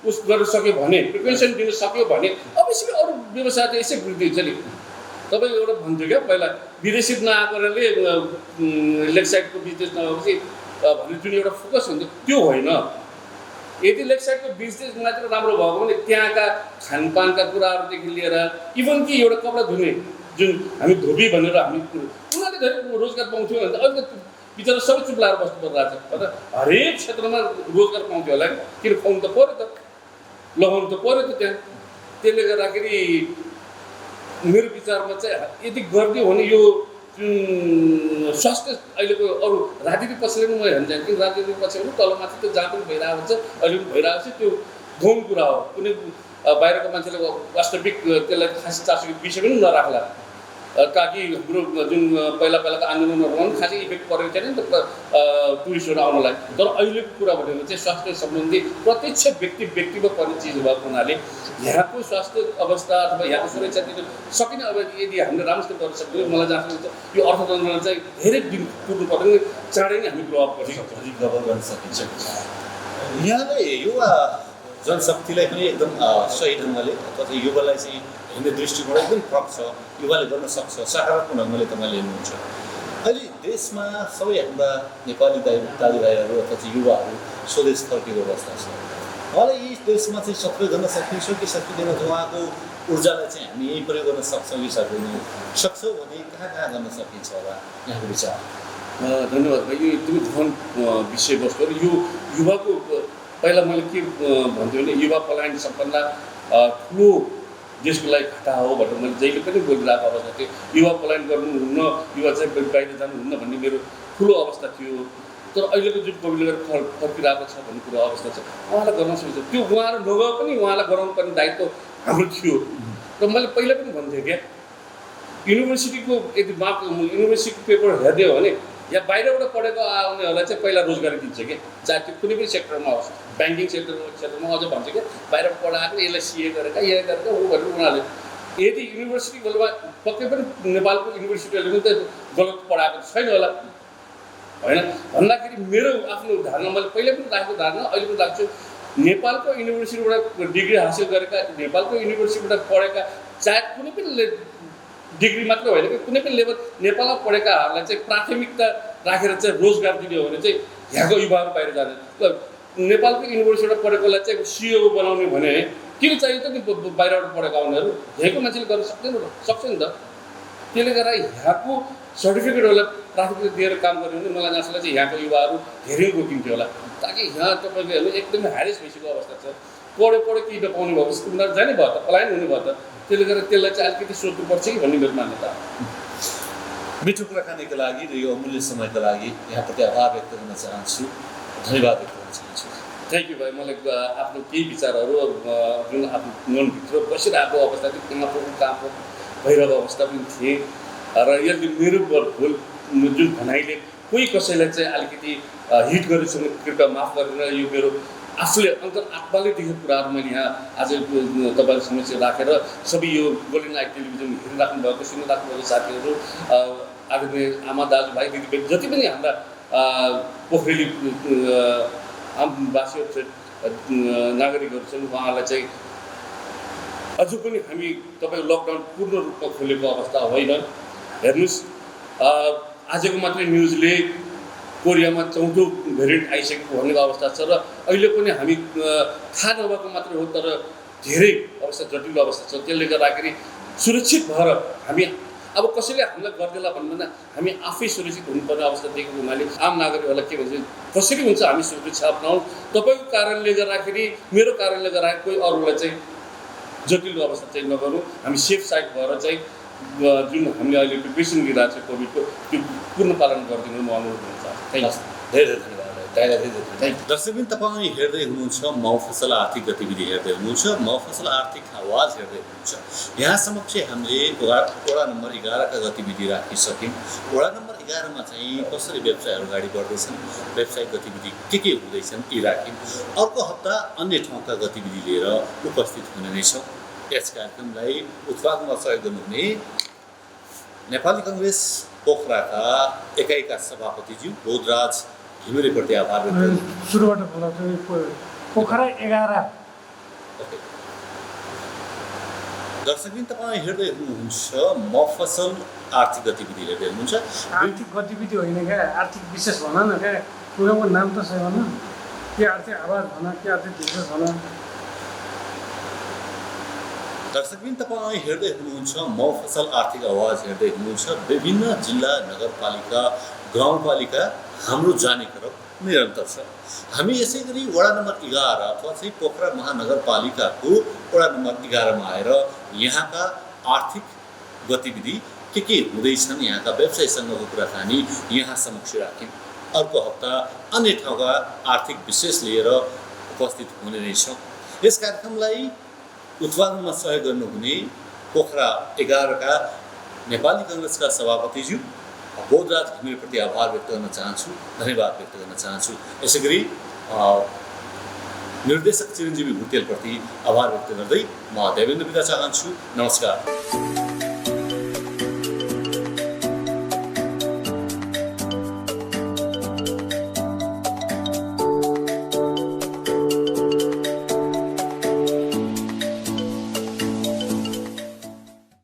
उस गर्न सक्यो भने प्रिकसन दिन सक्यो भने अवश्य अरू व्यवसाय त यसै वृद्धि हुन्छ नि। तपाईँ एउटा भन्थ्यो क्या पहिला विदेशी नआएकोले लेक साइडको बिजनेस नभएपछि भन्ने जुन एउटा फोकस हुन्थ्यो त्यो होइन। यदि लेक साइडको बिजनेस मात्र राम्रो भएको भने त्यहाँका खानपानका कुराहरूदेखि लिएर इभन कि एउटा कपडा धुने जुन हामी धोबी भनेर हामी उनीहरूले धेरै रोजगार पाउँथ्यो भने अहिले त बिचरा सबै चुप लाएर बस्नु परिरहेको छ। अन्त हरेक क्षेत्रमा रोजगार पाउँथ्यो होला किन पाउनु त पऱ्यो त, लगाउनु त पऱ्यो त त्यहाँ। त्यसले गर्दाखेरि मेरो विचारमा चाहिँ यदि गर्ने हो भने यो जुन स्वास्थ्य अहिलेको अरू राजनीतिक पक्षले पनि म हेर्न चाहन्छु कि राजनीतिक पक्ष पनि तलमाथि त जहाँ पनि भइरहेको हुन्छ अहिले पनि भइरहेको छ। त्यो गौण कुरा हो, कुनै बाहिरको मान्छेले वास्तविक त्यसलाई खास चासोको विषय पनि नराख्ला। ताकि हाम्रो जुन पहिलाको आन्दोलनहरूमा पनि खासै इफेक्ट परेको थिएन नि त टुरिस्टहरू आउनलाई। तर अहिलेको कुरा भनेको चाहिँ स्वास्थ्य सम्बन्धी प्रत्यक्ष व्यक्तिमा पर्ने चिज भएको हुनाले यहाँको स्वास्थ्य अवस्था अथवा यहाँको सुरक्षा दिन सकिने। अब यदि हामीले राम्रोसँग गर्न सक्यो मलाई जहाँ लाग्छ यो अर्थतन्त्रमा चाहिँ धेरै दिन पुग्नु पर्दैन, चाँडै नै हामी ग्रो अप गर्न सकिन्छ। यहाँले युवा जनशक्तिलाई पनि एकदम सही ढङ्गले अथवा चाहिँ युवालाई चाहिँ हेर्ने दृष्टिकोण एकदम फरक छ, युवाले गर्न सक्छ, सकारात्मक ढङ्गले तपाईँले हेर्नुहुन्छ। अहिले देशमा सबै हाम्रा नेपाली दाजुभाइहरू अथवा चाहिँ युवाहरू स्वदेश फर्केको अवस्था छ। उहाँलाई यी देशमा चाहिँ सक्रिय गर्न सकिन्छ कि सकिँदैन, उहाँको ऊर्जालाई चाहिँ हामी यहीँ प्रयोग गर्न सक्छौँ कि सक्छौँ भने कहाँ गर्न सकिन्छ होला यहाँको विचार? धन्यवाद भाइ। यो एकदमै गहन विषयवस्तुहरू। यो युवाको पहिला मैले के भन्थेँ भने युवा पलायन सम्पन्न ठुलो देशको लागि घाटा हो भनेर मैले जहिले पनि बोलिरहेको अवस्था थियो। युवा पलायन गर्नुहुन्न, युवा चाहिँ बाहिर जानुहुन्न भन्ने मेरो ठुलो अवस्था थियो। तर अहिलेको जुन कोभिडले गर्दा फर्किरहेको छ भन्ने कुरा अवस्था छ, उहाँलाई गर्न सकिन्छ। त्यो उहाँहरू नगए पनि उहाँलाई गराउनु पर्ने दायित्व हाम्रो थियो। र मैले पहिला पनि भन्थेँ क्या, युनिभर्सिटीको यदि युनिभर्सिटी पेपर हेरिदियो भने यहाँ बाहिरबाट पढेको आउनेहरूलाई चाहिँ पहिला रोजगारी दिन्छ क्या, चाहे त्यो कुनै पनि सेक्टरमा होस्। ब्याङ्किङ क्षेत्रमा अझ भन्छ क्या, बाहिरबाट पढाएको यसलाई सिए गरेका ऊ भनेर उनीहरूले। यदि युनिभर्सिटी बोल्दा पक्कै पनि नेपालको युनिभर्सिटीहरूले पनि त गलत पढाएको छैन होला होइन भन्दाखेरि मेरो आफ्नो धारणा, मैले पहिला पनि राखेको धारणा अहिले पनि राख्छु, नेपालको युनिभर्सिटीबाट डिग्री हासिल गरेका, नेपालको युनिभर्सिटीबाट पढेका, चाहे कुनै पनि डिग्री मात्र होइन कि कुनै पनि लेभल नेपालमा पढेकाहरूलाई चाहिँ प्राथमिकता राखेर चाहिँ रोजगार दिने हो भने चाहिँ यहाँको युवाहरू बाहिर जाने। नेपालको युनिभर्सिटीबाट पढेकोलाई चाहिँ सिइओ बनाउने भने किन चाहियो त नि बाहिरबाट पढेको आउनेहरू? यहाँको मान्छेले गर्न सक्दैन र सक्छ नि त। त्यसले गर्दा यहाँको सर्टिफिकेटहरूलाई प्राथमिकता दिएर काम गर्यो भने मलाई जस्तो लाग्छ यहाँको युवाहरू धेरै रोकिन्थ्यो होला। ताकि यहाँ तपाईँको हेर्नु एकदमै ह्यारेस भइसकेको अवस्था छ। पढ्यो केही नपाउने भयो, उनीहरू जाने भयो त, पलायन हुने भयो त। त्यसले गर्दा त्यसलाई चाहिँ अलिकति सोध्नुपर्छ कि भन्ने मेरो मान्यता। मिठो कुराकानीको लागि र यो अमूल्य समयको लागि यहाँप्रति आभार व्यक्त गर्न चाहन्छु, धन्यवाद व्यक्त गर्न चाहन्छु। थ्याङ्क यू भाइ। मलाई आफ्नो केही विचारहरू जुन आफ्नो मनभित्र बसिरहेको अवस्था थियो, काम भइरहेको अवस्था पनि थिएँ र यसले मेरो भुल जुन भनाइले कोही कसैलाई चाहिँ अलिकति हिट गरेछ भने कृपया माफ गरेर यो मेरो आफूले अन्तरात्माले देखेको कुराहरू मैले यहाँ आज तपाईँको समक्ष राखेर सबै यो गोल्डन लाइट टेलिभिजन हेरिराख्नु भएको, सुनिराख्नु भएको साथीहरू, आदरणीय आमा दाजुभाइ दिदीबहिनी जति पनि हाम्रा पोखरेली आमवासीहरू छन्, नागरिकहरू छन्, उहाँहरूलाई चाहिँ अझ पनि हामी तपाईँको लकडाउन पूर्ण रूपमा खोलेको अवस्था होइन। हेर्नुहोस्, आजको मात्रै न्युजले कोरियामा 4औं भेरिएन्ट आइसकेको भन्ने अवस्था छ र अहिले पनि हामी थाहा नभएको मात्रै हो, तर धेरै अवस्था जटिल अवस्था छ। त्यसले गर्दाखेरि सुरक्षित भएर हामी अब कसैले हामीलाई गर्देला भन्दैन, हामी आफै सुरक्षित हुनुपर्ने अवस्था देखेको हुनाले आम नागरिकहरूलाई के भन्छ, कसरी हुन्छ हामी सुरक्षा अपनाउँ। तपाईँको कारणले गर्दाखेरि, मेरो कारणले गर्दाखेरि कोही अरूलाई चाहिँ जटिल अवस्था चाहिँ नगरौँ। हामी सेफ साइड भएर चाहिँ जुन हामीले अहिले प्रिपेरेसन लिइरहेको छ कोभिडको, त्यो पूर्ण पालन गरिदिनु म अनुरोध गर्न चाहन्छु। धेरै धन्यवाद। दर्शकबिन तपाईँ हेर्दै हुनुहुन्छ मफसल आर्थिक गतिविधि हेर्दै हुनुहुन्छ, मफसल आर्थिक आवाज हेर्दै हुनुहुन्छ। यहाँ समक्ष हामीले वडा नम्बर 11 का गतिविधि राखिसक्यौँ। वडा नम्बर 11 मा चाहिँ कसरी व्यवसायहरू अगाडि बढ्दैछन्, व्यावसायिक गतिविधि के हुँदैछन् यी राख्यौँ। अर्को हप्ता अन्य ठाउँका गतिविधि लिएर उपस्थित हुने नै छौँ। यस कार्यक्रमलाई उत्पादनमा सहयोग गर्नुहुने नेपाली कङ्ग्रेस पोखराका एकाइका सभापतिज्यू बोधराज घिमिरेप्रति आभार व्यक्त गर्छु। सुरुबाट बोला पोखरा 11। दर्शकबिन तपाईँ हेर्दै हुनुहुन्छ मफसल आर्थिक गतिविधि हेर्दै हुनुहुन्छ। आर्थिक गतिविधि होइन क्या, आर्थिक विशेष भन न क्या, प्रोग्रामको नाम त सही भन, के आर्थिक आवाज भन, के आर्थिक विशेष भन। दर्शकबिन तपाईँ हेर्दै हुनुहुन्छ मफसल आर्थिक आवाज हेर्दै हुनुहुन्छ। विभिन्न जिल्ला, नगरपालिका, गाउँपालिका हाम्रो जाने क्रम निरन्तर छ। हामी यसै गरी वडा नम्बर 11 अथवा चाहिँ पोखरा महानगरपालिकाको वडा नम्बर 11 मा आएर यहाँका आर्थिक गतिविधि के हुँदैछन्, यहाँका व्यवसायसँगको कुराकानी यहाँ समक्ष राख्यौँ। अर्को हप्ता अन्य ठाउँका आर्थिक विशेष लिएर उपस्थित हुने नै छौँ। यस कार्यक्रमलाई उत्पादनमा सहयोग गर्नुहुने पोखरा 11 का नेपाली काङ्ग्रेसका सभापतिज्यू बोधराज घिमिरेप्रति आभार व्यक्त गर्न चाहन्छु, धन्यवाद व्यक्त गर्न चाहन्छु। यसै गरी निर्देशक चिरञ्जीवी भुटेलप्रति आभार व्यक्त गर्दै म देवेन्द्र बिदा चाहन्छु। नमस्कार।